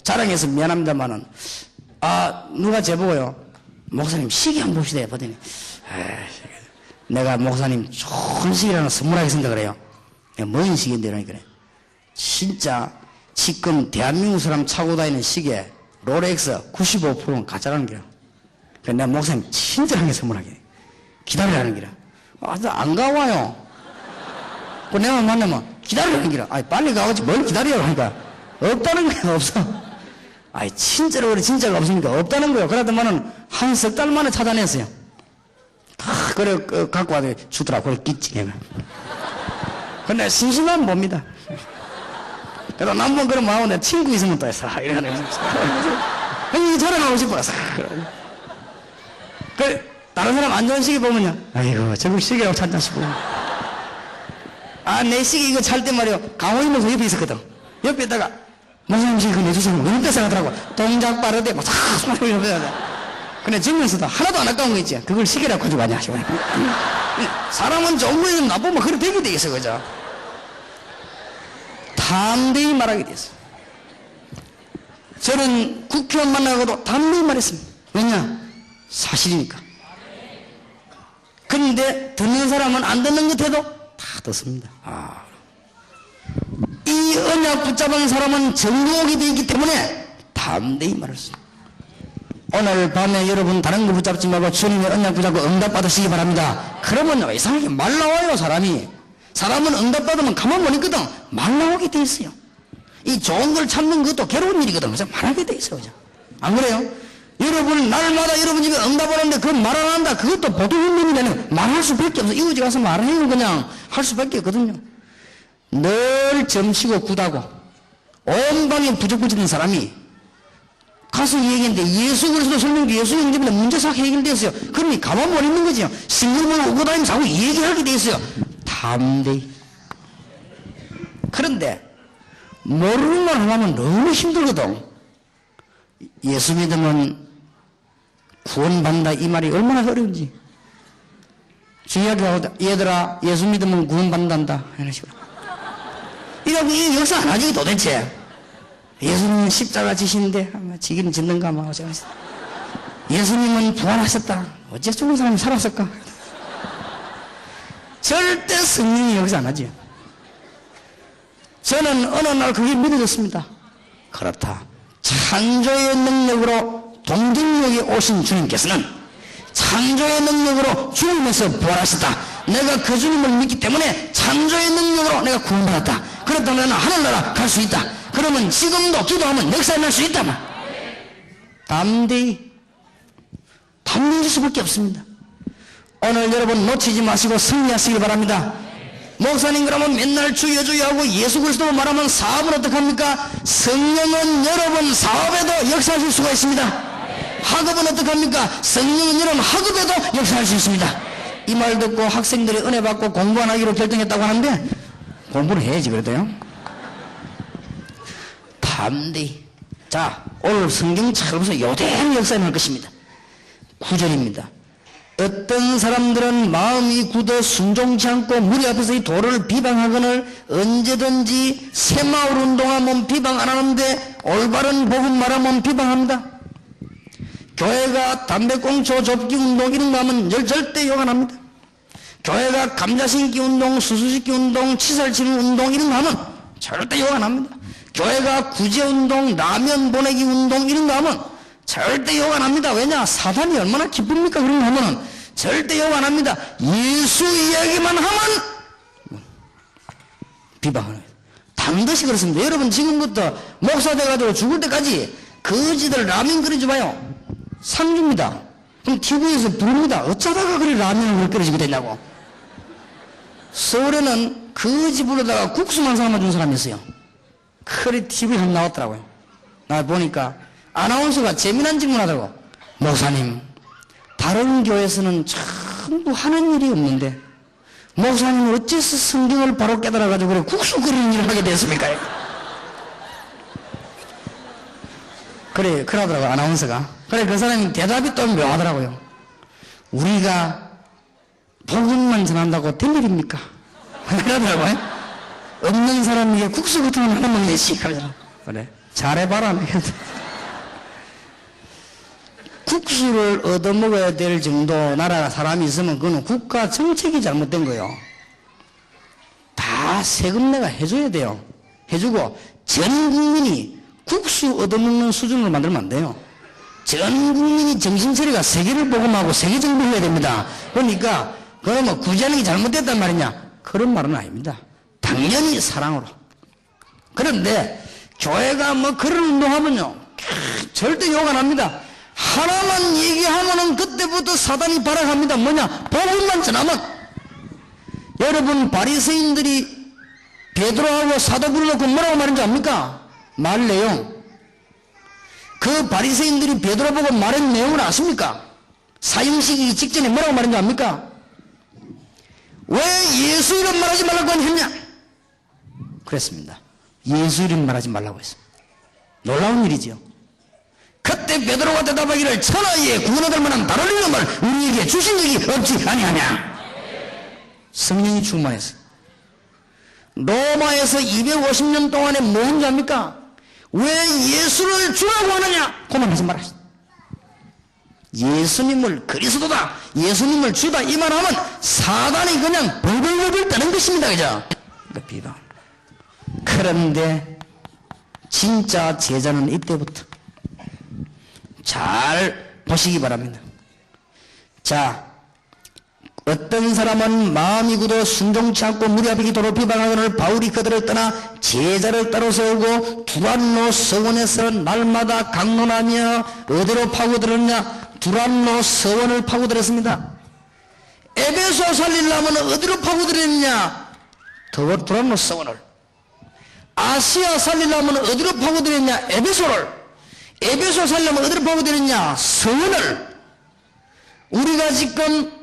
자랑해서 미안합니다만은, 누가 제보고요. 목사님 시계 한번 봅시다. 했더니, 내가 목사님 좋은 시계를 하나 선물하게 생각을 해요. 뭔 시계인데 그러니까. 진짜, 지금 대한민국 사람 차고 다니는 시계 롤렉스 95%는 가짜라는 게요. 그래서 내가 목사님 친절하게 선물하게 기다리라는 게라. 안 가와요. 그 내가 만나면 기다리라는 게라. 빨리 가오지 뭘 기다리라고 하니까 없다는 거야. 없어. 친절하고 그래. 진짜가 없으니까 없다는 거예요. 그러더만은 한 석 달 만에 찾아냈어요. 그래 갖고 와서 주더라고. 그걸 끼지 내가. 근데 심심하면 봅니다. 그래도 남번 그런 마음은 내 친구 있으면 또 해서 이러네. 이게 자랑하고 싶어서. 다른 사람 안 좋은 시계 보면요. 아이고, 저거 시계라고 찾나 싶고. 내 시계 이거 찰 때 말이요. 강호이 목사 옆에 있었거든. 옆에다가, 목사님 시계 그거 내주시면 너무 뺏어가더라고. 동작 빠르대, 막 싹 손으로 이러면서. 근데 정면서도 하나도 안 아까운 거 있지. 그걸 시계라고 가지고 가냐. 사람은 좋은 거에서 나쁘면 그래 되게 되겠어, 그죠? 담대히 말하게 됐어요. 저는 국회의원 만나고도 담대히 말했습니다. 왜냐? 사실이니까. 그런데 듣는 사람은 안 듣는 듯해도 다 듣습니다. 이 언약 붙잡은 사람은 정복이 되어 있기 때문에 담대히 말했습니다. 오늘 밤에 여러분 다른 거 붙잡지 말고 주님의 언약 붙잡고 응답 받으시기 바랍니다. 그러면 이상하게 말 나와요. 사람은 응답 받으면 가만 못 있거든. 말 나오게 돼 있어요. 이 좋은 걸 참는 것도 괴로운 일이거든. 그래서 말하게 돼 있어요. 그죠? 안 그래요? 여러분, 날마다 여러분 집에 응답을 하는데 그 말 안 한다. 그것도 보통 힘이 되는 말할 수밖에 없어. 이웃에 가서 말해요. 그냥 할 수밖에 없거든요. 늘 점치고 굳하고 온 방에 부적부적인 사람이 가서 얘기했는데 예수 그리스도 설명도 예수 영접인데 문제sak 해결됐어요. 그러니 가만 못 있는 거죠. 싱글벙글 오고 다니면서 자꾸 얘기하게 돼 있어요. 담대히. 그런데 모르는 걸 하면 너무 힘들거든. 예수 믿으면 구원받는다 이 말이 얼마나 어려운지. 주의하게 얘들아 예수 믿으면 구원받는다 이런 식으로. 이라고 이 역사 안 하지 도대체. 예수님은 십자가 지시는데 아마 지기는 짓는가 아마 어쩌겠어. 예수님은 부활하셨다. 어째 죽은 사람이 살았을까? 절대 성령이 여기서 안 하지. 저는 어느 날 그게 믿어졌습니다. 그렇다. 창조의 능력으로 동정역에 오신 주님께서는 창조의 능력으로 죽음에서 부활하셨다. 내가 그 주님을 믿기 때문에 창조의 능력으로 내가 구원받았다. 그렇다면 나는 하늘나라 갈 수 있다. 그러면 지금도 기도하면 역사에 날 수 있다. 담대히 담대할 수밖에 없습니다. 오늘 여러분 놓치지 마시고 승리하시기 바랍니다. 목사님 그러면 맨날 주여주여 예수 그리스도 말하면 사업은 어떡합니까? 성령은 여러분 사업에도 역사하실 수가 있습니다. 학업은 어떡합니까? 성령은 여러분 학업에도 역사할 수 있습니다. 이 말 듣고 학생들이 은혜 받고 공부 안 하기로 결정했다고 하는데 공부를 해야지 그래도요. 담대히. 자, 오늘 성경 찾아보면서 요대로 역사에 날 것입니다. 9절입니다. 어떤 사람들은 마음이 굳어 순종치 않고 무리 앞에서 이 도를 비방하거늘 언제든지 새마을 운동하면 비방 안 하는데 올바른 복음 말하면 비방합니다. 교회가 담배꽁초 접기 운동 이런 거 하면 절대 욕 안 합니다. 교회가 감자 심기 운동, 수수 심기 운동, 치살 치는 운동 이런 거 하면 절대 욕 안 합니다. 교회가 구제 운동, 라면 보내기 운동 이런 거 하면 절대 욕 안 합니다. 왜냐? 사단이 얼마나 기쁩니까? 그런 거 하면은 절대 욕 안 합니다. 예수 이야기만 하면 비방하는 거예요. 반드시 그렇습니다. 여러분 지금부터 목사 돼가지고 죽을 때까지 거지들 라면 끓여줘봐요. 상 줍니다. 그럼 TV에서 부릅니다. 어쩌다가 그리 라면을 끓여주게 되냐고. 서울에는 거지 부르다가 국수만 삶아준 사람이 있어요. 그래 TV에 한번 나왔더라고요. 나 보니까 아나운서가 재미난 질문하더라고. 목사님, 다른 교회에서는 전부 하는 일이 없는데 목사님은 어째서 성경을 바로 깨달아가지고 그래 국수 끓이는 일을 하게 됐습니까? 그래 그러더라고 아나운서가. 그래 그 사람이 대답이 또 묘하더라고요. 우리가 복음만 전한다고 될 일입니까? 그러더라고요. 없는 사람에게 국수 같은 건 하나 먹내시. 그래 잘해봐라. 국수를 얻어먹어야 될 정도 나라 사람이 있으면 그건 국가 정책이 잘못된 거예요. 다 세금 내가 해줘야 돼요. 해주고 전 국민이 국수 얻어먹는 수준으로 만들면 안 돼요. 전 국민이 정신처리가 세계를 복음하고 세계 정복해야 됩니다. 그러니까 그러면 구제하는 게 잘못됐단 말이냐? 그런 말은 아닙니다. 당연히 사랑으로. 그런데 교회가 뭐 그런 운동하면요 절대 욕 안 합니다. 하나만 얘기하면은 그때부터 사단이 발악합니다. 뭐냐? 복음만 전하면. 여러분 바리새인들이 베드로하고 사도 불러놓고 뭐라고 말인지 압니까? 말 내용. 그 바리새인들이 베드로 보고 말한 내용을 아십니까? 사형시키기 직전에 뭐라고 말인지 압니까? 왜 예수 이름 말하지 말라고 했냐? 그랬습니다. 예수 이름 말하지 말라고 했습니다. 놀라운 일이죠. 그때 베드로가 대답하기를 천하에 구원 얻을 만한 다른 이름을 우리에게 주신 적이 없지 아니하냐. 성령이 충만했어요. 로마에서 250년 동안에 뭔 줄 압니까? 왜 예수를 주라고 하느냐? 그만하지 말았어요. 예수님을 그리스도다, 예수님을 주다 이 말하면 사단이 그냥 벌벌벌 떠는 것입니다. 그죠? 그러니까 비방. 그런데 진짜 제자는 이때부터 잘 보시기 바랍니다. 자, 어떤 사람은 마음이 굳어 순종치 않고 무리 앞에 도로 비방하거늘 바울이 그들을 떠나 제자를 따로 세우고 두란노 서원에서 날마다 강론하며 어디로 파고들었냐? 두란노 서원을 파고들었습니다. 에베소 살리려면 어디로 파고들었냐? 두란노 서원을. 아시아 살리려면 어디로 파고들었냐? 에베소를. 에베소 살리려면 어디로 파고들었냐? 서원을. 우리가 지금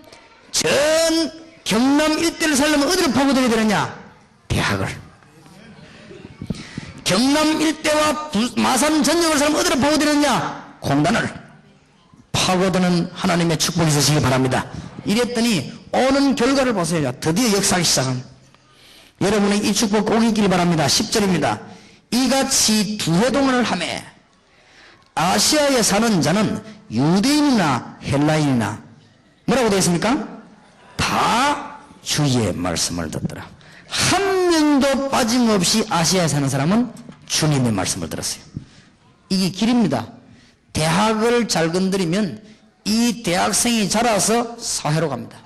전 경남 일대를 살려면 어디로 파고들어야 되느냐? 대학을. 경남 일대와 마산 전역을 살려면 어디로 파고들었냐? 공단을. 파고드는 하나님의 축복이 있으시기 바랍니다. 이랬더니 오는 결과를 보세요. 드디어 역사하기 시작합니다. 여러분의 이 축복 꼭 있기를 바랍니다. 10절입니다. 이같이 두회동을 하매 아시아에 사는 자는 유대인이나 헬라인이나 뭐라고 되어 있습니까? 다 주의 말씀을 듣더라. 한 명도 빠짐없이 아시아에 사는 사람은 주님의 말씀을 들었어요. 이게 길입니다. 대학을 잘 건드리면 이 대학생이 자라서 사회로 갑니다.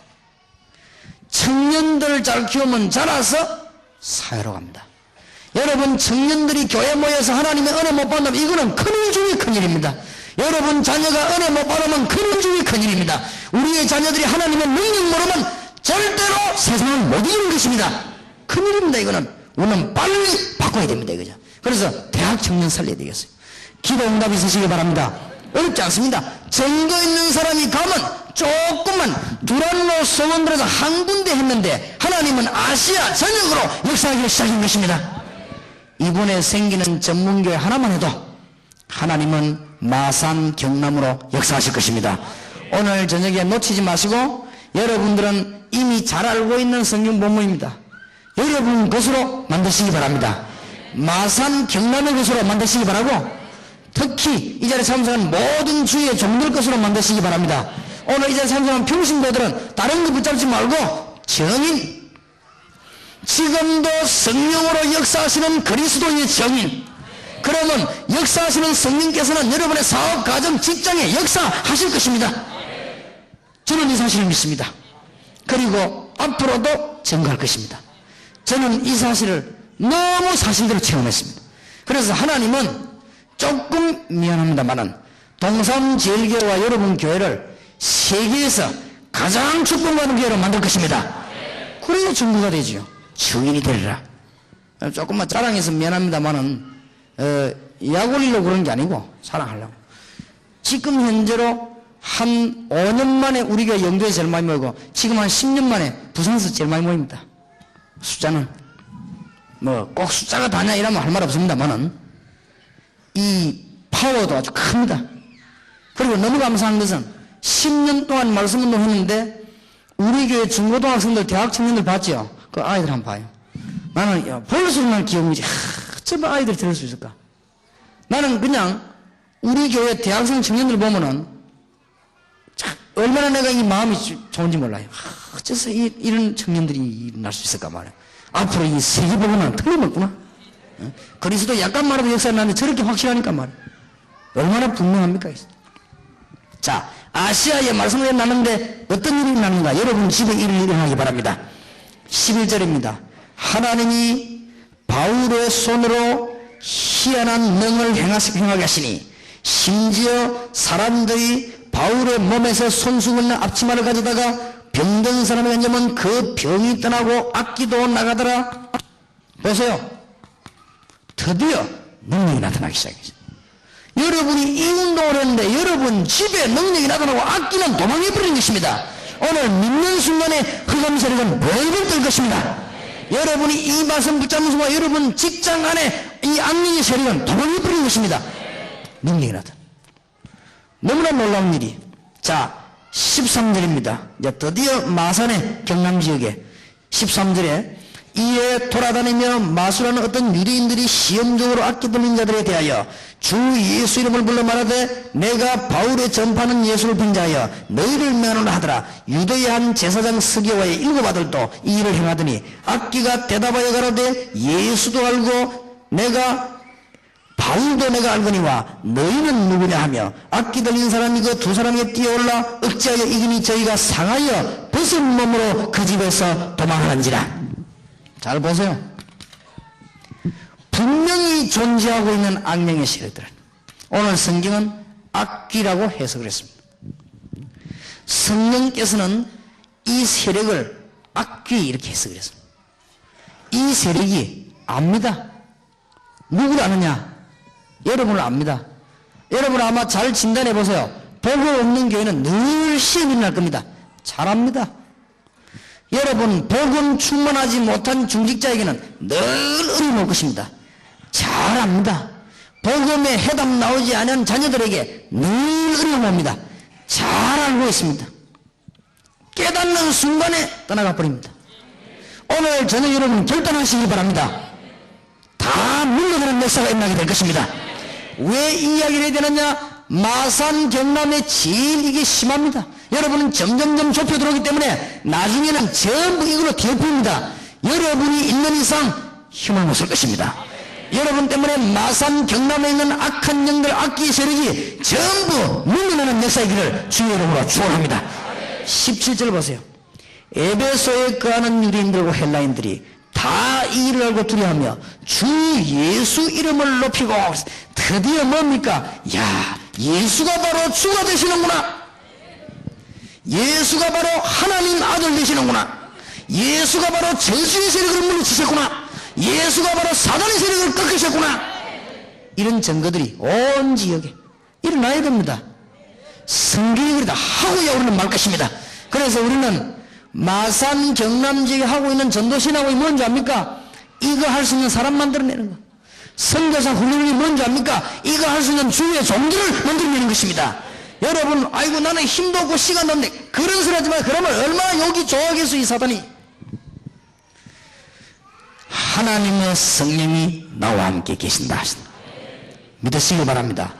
청년들을 잘 키우면 자라서 사회로 갑니다. 여러분 청년들이 교회 모여서 하나님의 은혜 못 받으면 이거는 큰일 중에 큰일입니다. 여러분 자녀가 은혜 못 받으면 큰일 중에 큰일입니다. 우리의 자녀들이 하나님의 능력 모르면 절대로 세상을 못 이기는 것입니다. 큰일입니다. 이거는 우리는 빨리 바꿔야 됩니다. 이거죠. 그래서 대학 청년 살려야 되겠어요. 기도 응답이 있으시기 바랍니다. 어렵지 않습니다. 증거 있는 사람이 가면 조금만 두란노 서원들에서 한 군데 했는데 하나님은 아시아 전역으로 역사하기 시작한 것입니다. 이번에 생기는 전문교회 하나만 해도 하나님은 마산 경남으로 역사하실 것입니다. 오늘 저녁에 놓치지 마시고 여러분들은 이미 잘 알고 있는 성경 본문입니다. 여러분 것으로 만드시기 바랍니다. 마산 경남의 것으로 만드시기 바라고 특히 이 자리에 참석한 모든 주의 종들 것으로 만드시기 바랍니다. 오늘 이 자리에 참석한 평신도들은 다른 거 붙잡지 말고 정인, 지금도 성령으로 역사하시는 그리스도의 정인, 그러면 역사하시는 성령께서는 여러분의 사업, 가정, 직장에 역사하실 것입니다. 저는 이 사실을 믿습니다. 그리고 앞으로도 증거할 것입니다. 저는 이 사실을 너무 사실대로 체험했습니다. 그래서 하나님은 조금 미안합니다만은 동삼제일교회와 여러분 교회를 세계에서 가장 축복받은 교회로 만들 것입니다. 그래야 증거가 되지요. 증인이 되리라. 조금만 자랑해서 미안합니다만은 약 올리려고 그런 게 아니고 사랑하려고. 지금 현재로 한 5년 만에 우리 교회 영도에 제일 많이 모이고 지금 한 10년 만에 부산에서 제일 많이 모입니다. 숫자는 뭐 꼭 숫자가 다냐 이러면 할 말 없습니다만은 이 파워도 아주 큽니다. 그리고 너무 감사한 것은 10년 동안 말씀운동 했는데 우리 교회 중고등학생들 대학 청년들 봤죠? 그 아이들 한번 봐요. 나는 볼수록만 기억이지 어쩌면 아이들이 들을 수 있을까? 나는 그냥 우리 교회 대학생 청년들 보면은 얼마나 내가 이 마음이 좋은지 몰라요. 어째서 이런 청년들이 일어날 수 있을까 말이야. 앞으로 이 세계복음은 틀림없구나. 그리스도 약간 말해도 역사를 나는데 저렇게 확실하니까 말이야. 얼마나 분명합니까? 자, 아시아에 말씀을 나누는데 어떤 일이 나는가? 여러분 집에 일을 일어나기 바랍니다. 11절입니다. 하나님이 바울의 손으로 희한한 능을 행하게 하시니 심지어 사람들이 바울의 몸에서 손수건과 앞치마를 가져다가 병든 사람에게 앉으면 그 병이 떠나고 악기도 나가더라. 보세요. 드디어 능력이 나타나기 시작했어요. 여러분이 이 운동을 했는데 여러분 집에 능력이 나타나고 악기는 도망해버린 것입니다. 오늘 믿는 순간에 흑암 세력은 벌벌 떨 것입니다. 여러분이 이 말씀 붙잡는 순간 여러분 직장 안에 이 악령의 세력은 도망해버린 것입니다. 능력이 나타나. 너무나 놀라운 일이. 자, 13절입니다. 이제 드디어 마산의 경남 지역에 13절에 이에 돌아다니며 마술하는 어떤 유대인들이 시험적으로 악기 들린 자들에 대하여 주 예수 이름을 불러 말하되 내가 바울의 전파하는 예수를 빙자하여 너희를 면허라 하더라. 유대의 한 제사장 스게와의 7 아들도 이 일을 행하더니 악기가 대답하여 가로되 예수도 알고 바울도 내가 알거니와 너희는 누구냐 하며 악기 들린 사람이 그 2 사람에게 뛰어올라 억지하여 이기니 저희가 상하여 무슨 몸으로 그 집에서 도망하는지라. 잘 보세요. 분명히 존재하고 있는 악령의 세력들은 오늘 성경은 악귀라고 해석을 했습니다. 성령께서는 이 세력을 악귀 이렇게 해석을 했습니다. 이 세력이 압니다. 누구를 아느냐? 여러분을 압니다. 여러분 아마 잘 진단해 보세요. 복음 없는 교회는 늘 시험이 날 겁니다. 잘 압니다. 여러분 복음 충만하지 못한 중직자에게는 늘 어려움 올 것입니다. 잘 압니다. 복음에 해답 나오지 않은 자녀들에게 늘 어려움 옵니다. 잘 알고 있습니다. 깨닫는 순간에 떠나가 버립니다. 오늘 저녁 여러분 결단하시기 바랍니다. 다 물러가는 역사가 일어나게 될 것입니다. 왜 이 이야기를 해야 되느냐? 마산 경남에 제일 이게 심합니다. 여러분은 점점점 좁혀 들어오기 때문에 나중에는 전부 이걸로 뒤엎입니다. 여러분이 있는 이상 힘을 못 쓸 것입니다. 여러분 때문에 마산 경남에 있는 악한 영들 악기 세력이 전부 물러나는 역사이기를 주의 이름으로 축원합니다. 17절 보세요. 에베소에 거하는 유대인들과 헬라인들이 다 이 일을 알고 두려워하며 주 예수 이름을 높이고 드디어 뭡니까? 야, 예수가 바로 주가 되시는구나. 예수가 바로 하나님 아들 되시는구나. 예수가 바로 저주의 세력을 물리치셨구나. 예수가 바로 사단의 세력을 꺾으셨구나. 이런 증거들이 온 지역에 일어나야 됩니다. 성경이 그러다 하고야 우리는 말 것입니다. 그래서 우리는 마산 경남 지역에 하고 있는 전도신학원이 뭔지 압니까? 이거 할 수 있는 사람 만들어내는 거. 선교사 훈련이 뭔지 압니까? 이거 할 수 있는 주의 종들을 만들어내는 것입니다. 여러분 아이고 나는 힘도 없고 시간도 없는데 그런 소리 하지 마. 그러면 얼마나 여기 좋아하겠어 이 사단이. 하나님의 성령이 나와 함께 계신다 하신다. 믿으시기 바랍니다.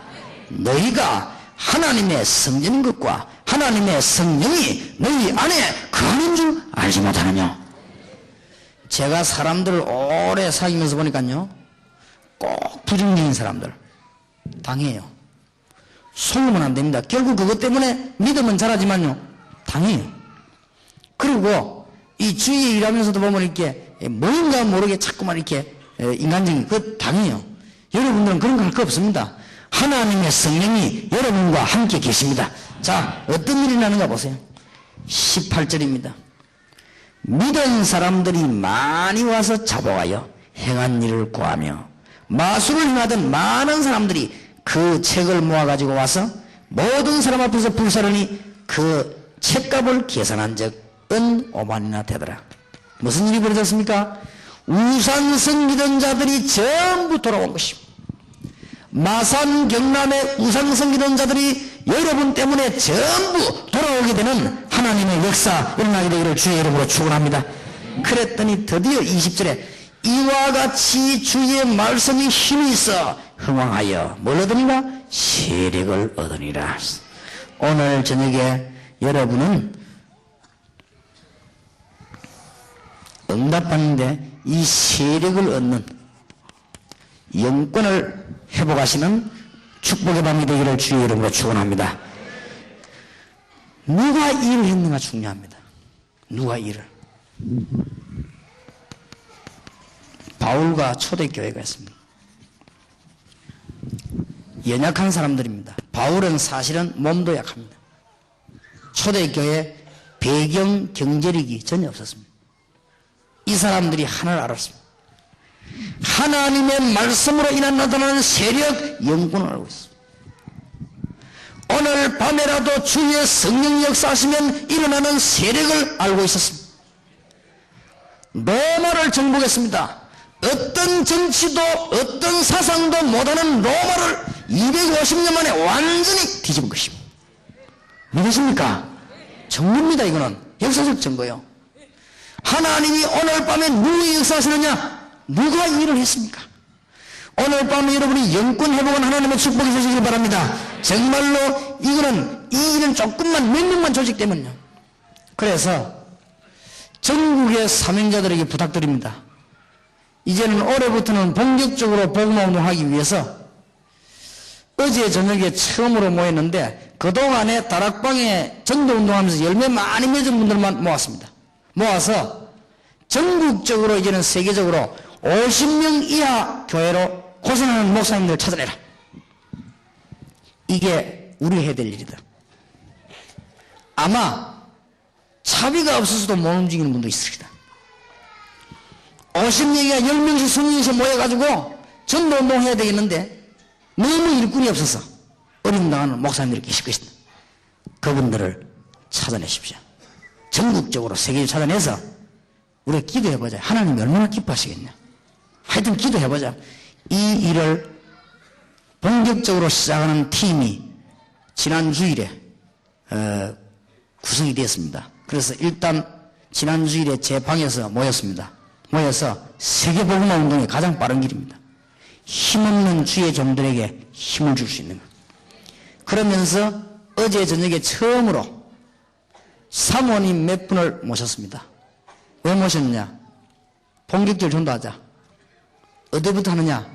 너희가 하나님의 성전인 것과 하나님의 성령이 너희 안에 거하는 줄 알지 못하느냐. 제가 사람들을 오래 사귀면서 보니까요 꼭 부정적인 사람들 당해요. 속으면 안 됩니다. 결국 그것 때문에 믿음은 잘하지만요 당해요. 그리고 이 주위에 일하면서도 보면 이렇게 뭔가 모르게 자꾸만 이렇게 인간적인 그 당해요. 여러분들은 그런 거 할 거 없습니다. 하나님의 성령이 여러분과 함께 계십니다. 자, 어떤 일이 나는가 보세요. 18절입니다. 믿은 사람들이 많이 와서 자복하여 행한 일을 구하며 마술을 행하던 많은 사람들이 그 책을 모아가지고 와서 모든 사람 앞에서 불사르니 그 책값을 계산한 적은 5만이나 되더라. 무슨 일이 벌어졌습니까? 우상 섬기던 자들이 전부 돌아온 것입니다. 마산 경남의 우상 섬기던 자들이 여러분 때문에 전부 돌아오게 되는 하나님의 역사 일어나게 되기를 주의 이름으로 축원합니다. 그랬더니 드디어 20절에 이와 같이 주의 말씀이 힘이 있어 흥왕하여 뭘 얻으니라? 세력을 얻으니라. 오늘 저녁에 여러분은 응답하는데 이 세력을 얻는 영권을 회복하시는 축복의 밤이 되기를 주의 이름으로 축원합니다. 누가 일을 했는가 중요합니다. 누가 일을. 바울과 초대교회가 있습니다. 연약한 사람들입니다. 바울은 사실은 몸도 약합니다. 초대교회 배경 경제력이 전혀 없었습니다. 이 사람들이 하나를 알았습니다. 하나님의 말씀으로 인한 나타나는 세력, 영권을 알고 있습니다. 오늘 밤에라도 주의 성령 역사하시면 일어나는 세력을 알고 있었습니다. 로마를 정복했습니다. 어떤 정치도 어떤 사상도 못하는 로마를 250년 만에 완전히 뒤집은 것입니다. 믿으십니까? 정보입니다. 이거는 역사적 증거예요. 하나님이 오늘 밤에 누구의 역사하시느냐? 누가 일을 했습니까? 오늘 밤에 여러분이 영권 회복은 하나님의 축복이 되시길 바랍니다. 정말로 이거는 이 일은 조금만 몇 명만 조직되면요. 그래서 전국의 사명자들에게 부탁드립니다. 이제는 올해부터는 본격적으로 복음운동하기 위해서 어제 저녁에 처음으로 모였는데 그동안에 다락방에 전도운동하면서 열매 많이 맺은 분들만 모았습니다. 모아서 전국적으로 이제는 세계적으로 50명 이하 교회로 고생하는 목사님들을 찾아내라. 이게 우리 해야 될 일이다. 아마 차비가 없어서도 못 움직이는 분도 있습니다. 50명이나 10명씩 20명씩 모여가지고 전도운동 해야 되겠는데 너무 일꾼이 없어서 어림당하는 목사님들이 계실 것이다. 그분들을 찾아내십시오. 전국적으로 세계를 찾아내서 우리가 기도해보자. 하나님이 얼마나 기뻐하시겠냐. 하여튼 기도해보자. 이 일을 본격적으로 시작하는 팀이 지난 주일에 구성이 되었습니다. 그래서 일단 지난 주일에 제 방에서 모였습니다. 모여서 세계복음화 운동의 가장 빠른 길입니다. 힘없는 주의 종들에게 힘을 줄 수 있는 것. 그러면서 어제 저녁에 처음으로 사모님 몇 분을 모셨습니다. 왜 모셨느냐? 본격적으로 전도하자. 어디부터 하느냐?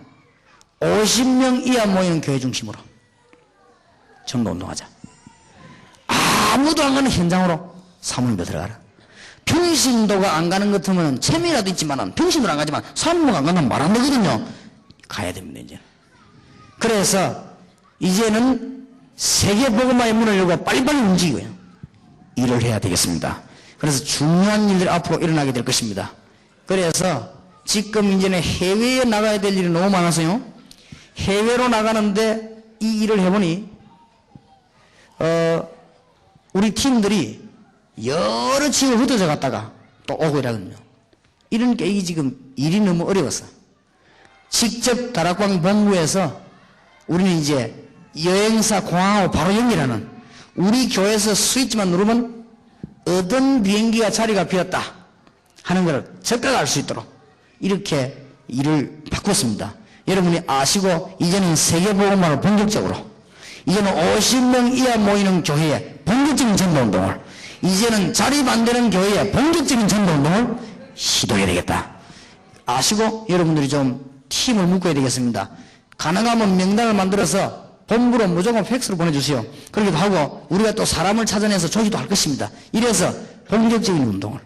50명 이하 모이는 교회 중심으로 전도운동하자. 아무도 안 가는 현장으로 사모님도 들어가라. 평신도가 안 가는 것 같으면 체미라도 있지만은 평신도는 안 가지만 사모가 안 가면 말 안 되거든요. 가야 됩니다, 이제. 그래서 이제는 세계복음화의 문을 열고 빨리빨리 움직이고요. 일을 해야 되겠습니다. 그래서 중요한 일들이 앞으로 일어나게 될 것입니다. 그래서 지금 이제는 해외에 나가야 될 일이 너무 많아서요. 해외로 나가는데 이 일을 해보니 우리 팀들이 여러 지역을 흩어져 갔다가 또 오고 이러거든요. 이런 게 이게 지금 일이 너무 어려웠어. 직접 다락방 본부에서 우리는 이제 여행사 공항하고 바로 연결하는, 우리 교회에서 스위치만 누르면 어떤 비행기가 자리가 비었다 하는 걸 즉각 알 수 있도록 이렇게 일을 바꿨습니다. 여러분이 아시고 이제는 세계복음화를 본격적으로, 이제는 50명 이하 모이는 교회에 본격적인 전도운동을, 이제는 자립 안 되는 교회에 본격적인 전도운동을 시도해야 되겠다 아시고 여러분들이 좀 팀을 묶어야 되겠습니다. 가능하면 명단을 만들어서 본부로 무조건 팩스로 보내주세요. 그러기도 하고 우리가 또 사람을 찾아내서 조기도 할 것입니다. 이래서 본격적인 운동을,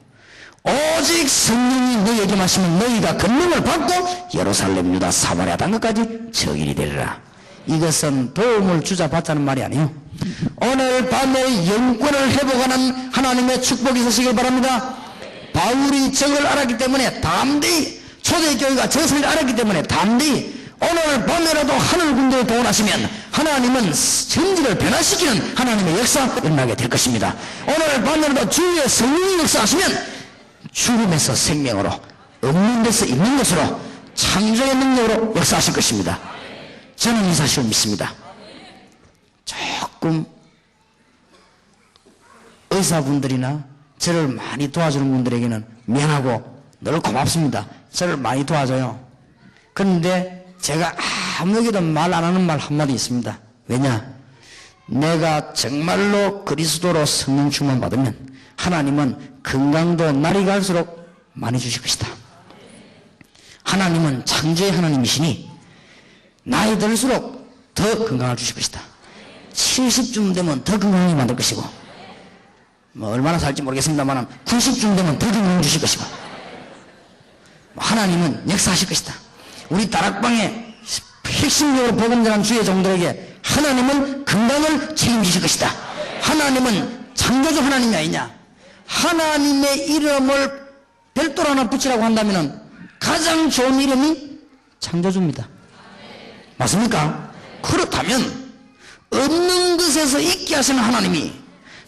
오직 성령이 너희에게 마시면 너희가 권능을 받고 예루살렘 유다 사마리아 땅끝까지 증인이 되리라. 이것은 도움을 주자 받자는 말이 아니에요. 오늘 밤에 영권을 회복하는 하나님의 축복이 있으시길 바랍니다. 바울이 적을 알았기 때문에 담대히, 초대교회가 저승을 알았기 때문에 담대히 오늘 밤에라도 하늘 군대에 동원하시면 하나님은 천지를 변화시키는 하나님의 역사가 일어나게 될 것입니다. 오늘 밤에라도 주의 성령이 역사하시면 죽음에서 생명으로, 없는 데서 있는 것으로, 창조의 능력으로 역사하실 것입니다. 저는 이 사실을 믿습니다. 조금 의사분들이나 저를 많이 도와주는 분들에게는 미안하고 늘 고맙습니다. 저를 많이 도와줘요. 그런데 제가 아무에게도 말 안 하는 말 한마디 있습니다. 왜냐? 내가 정말로 그리스도로 성령 충만 받으면 하나님은 건강도 날이 갈수록 많이 주실 것이다. 하나님은 창조의 하나님이시니 나이 들수록 더 건강을 주실 것이다. 70쯤 되면 더 건강하게 만들 것이고, 뭐 얼마나 살지 모르겠습니다만 90쯤 되면 더 건강을 주실 것이고, 하나님은 역사하실 것이다. 우리 다락방에 핵심적으로 복음 전한 주의 종들에게 하나님은 건강을 책임지실 것이다. 하나님은 창조주 하나님이 아니냐. 하나님의 이름을 별도로 하나 붙이라고 한다면 가장 좋은 이름이 창조주입니다. 맞습니까? 그렇다면 없는 것에서 있게 하시는 하나님이,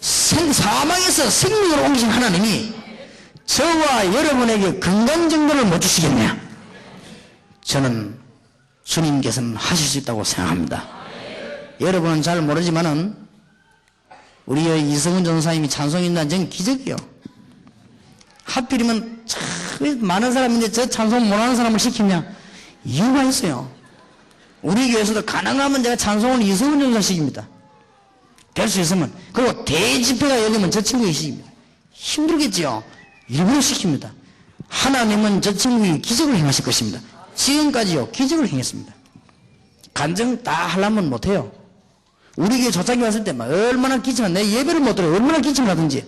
사망에서 생명으로 옮기신 하나님이 저와 여러분에게 건강 정도를 못 주시겠냐? 저는 주님께서는 하실 수 있다고 생각합니다. 여러분은 잘 모르지만은 우리의 이성훈 전사님이 찬송인단 전 기적이요. 하필이면 참 많은 사람인데 저 찬송 못하는 사람을 시키냐? 이유가 있어요. 우리 교회에서도 가능하면 제가 찬송을 이성훈 전사 시킵니다. 될 수 있으면. 그리고 대집회가 열리면 저 친구에게 시킵니다. 힘들겠지요. 일부러 시킵니다. 하나님은 저 친구에게 기적을 행하실 것입니다. 지금까지요 기적을 행했습니다. 간증 다 하려면 못해요. 우리 교회 조장이 왔을 때 막 얼마나 기침을, 내 예배를 못 들어요. 얼마나 기침을 하든지.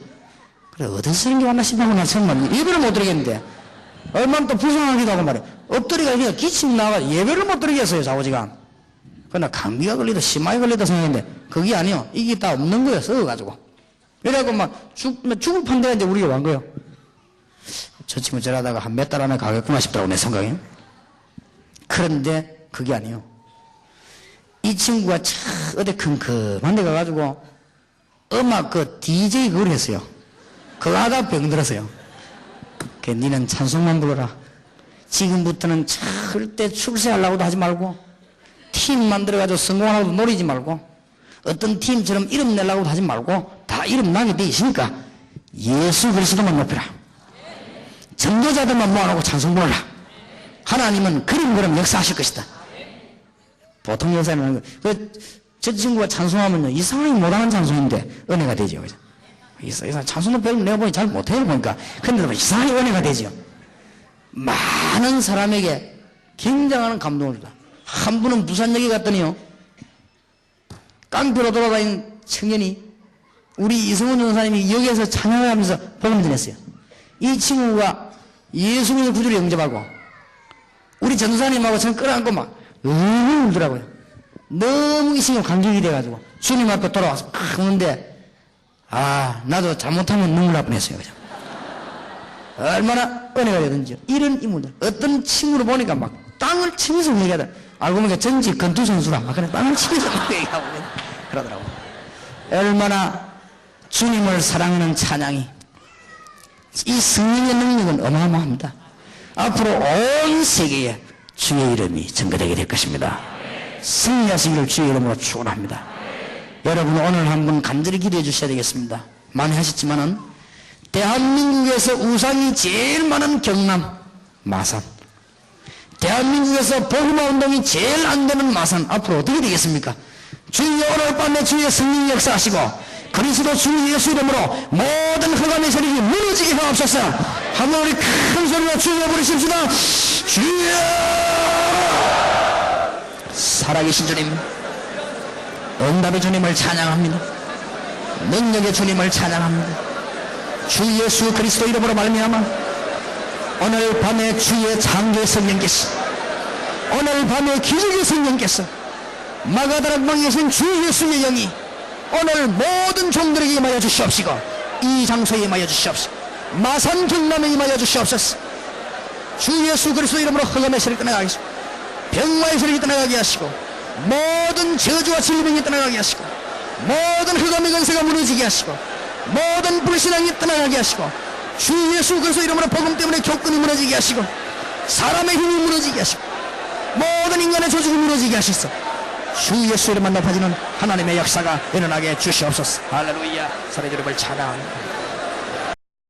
그래, 어디서 이런 게 왔나 싶어서 나 정말 예배를 못 드리겠는데, 얼마나 또 불쌍하기도 하고 말이야. 엎드리가 그냥 기침이 나와서 예배를 못 드리겠어요, 좌우지간. 그러나 감기가 걸리다, 심하게 걸리다 생각했는데, 그게 아니요. 이게 다 없는 거예요, 썩어가지고. 그래갖고 막 죽을 판대가 이제 우리가 완 거예요. 저 친구 저러다가 한 몇 달 안에 가겠구나 싶더라고, 내 생각에. 그런데 그게 아니에요. 이 친구가 참 어디 큼큼한 데 가가지고 음악 그 DJ 그걸 했어요. 그거 하다 병들었어요. 니는 찬송만 불러라. 지금부터는 절대 출세하려고도 하지 말고, 팀 만들어가지고 성공하려고도 노리지 말고, 어떤 팀처럼 이름 내려고도 하지 말고, 다 이름 나게 돼 있으니까 예수 그리스도만 높여라. 전도자들만 모아놓고 찬송 불러라. 하나님은 그럼 역사하실 것이다. 보통 역사는 저 친구가 찬송하면요, 이상하게 못하는 찬송인데 은혜가 되죠. 이상 찬송도 별로 내가 보니 잘 못해요 보니까. 근데 이상하게 은혜가 되죠. 많은 사람에게 굉장한 감동을 줍니다. 한 분은 부산역에 갔더니요, 깡패로 돌아다니는 청년이 우리 이성훈 전사님이 여기에서 찬양을 하면서 복음 전했어요. 이 친구가 예수님의 구주를 영접하고 우리 전도사님하고 전 끌어안고 막 울더라고요. 너무 이 친구 감격이 돼가지고 주님 앞에 돌아와서 막 우는데, 나도 잘못하면 눈물 날 뻔했어요. 그죠? 얼마나 은혜가 되든지요. 이런 인물들, 어떤 친구를 보니까 막 땅을 치면서 얘기하다. 알고 보니까 전직 권투 선수라. 그래, 땅을 치면서 얘기하고 그러더라고요. 얼마나 주님을 사랑하는 찬양이, 이 성령의 능력은 어마어마합니다. 앞으로 온 세계에 주의 이름이 전거되게 될 것입니다. 승리하시기를 주의 이름으로 축원합니다. 여러분, 오늘 한번 간절히 기도해 주셔야 되겠습니다. 많이 하셨지만은 대한민국에서 우상이 제일 많은 경남 마산, 대한민국에서 복음화 운동이 제일 안 되는 마산, 앞으로 어떻게 되겠습니까? 주여, 오늘 밤에 주의 성령 역사하시고 그리스도 주 예수 이름으로 모든 흑암의 세력이 무너지게 하옵소서. 한번 우리 큰 소리로 주여 부르십시다. 주여! 살아계신 주님, 응답의 주님을 찬양합니다. 능력의 주님을 찬양합니다. 주 예수 그리스도 이름으로 말미암아 오늘 밤에 주의 창조의 성령께서, 오늘 밤에 기적의 성령께서, 마가다락방에 계신 주 예수의 영이 오늘 모든 종들에게 임하여 주시옵시고, 이 장소에 임하여 주시옵시고, 마산 경남에 임하여 주시옵소서. 주 예수 그리스도 이름으로 흑암의 세력이 떠나가게 하시고, 병마의 세력이 떠나가게 하시고, 모든 저주와 질병이 떠나가게 하시고, 모든 흑암의 권세가 무너지게 하시고, 모든 불신앙이 떠나가게 하시고, 주 예수 그리스도 이름으로 복음 때문에 교권이 무너지게 하시고, 사람의 힘이 무너지게 하시고, 모든 인간의 조직이 무너지게 하시소. 주 예수 이름만 높아지는 하나님의 역사가 일어나게 주시옵소서. 할렐루야. 살의 이름을 찬양합니다.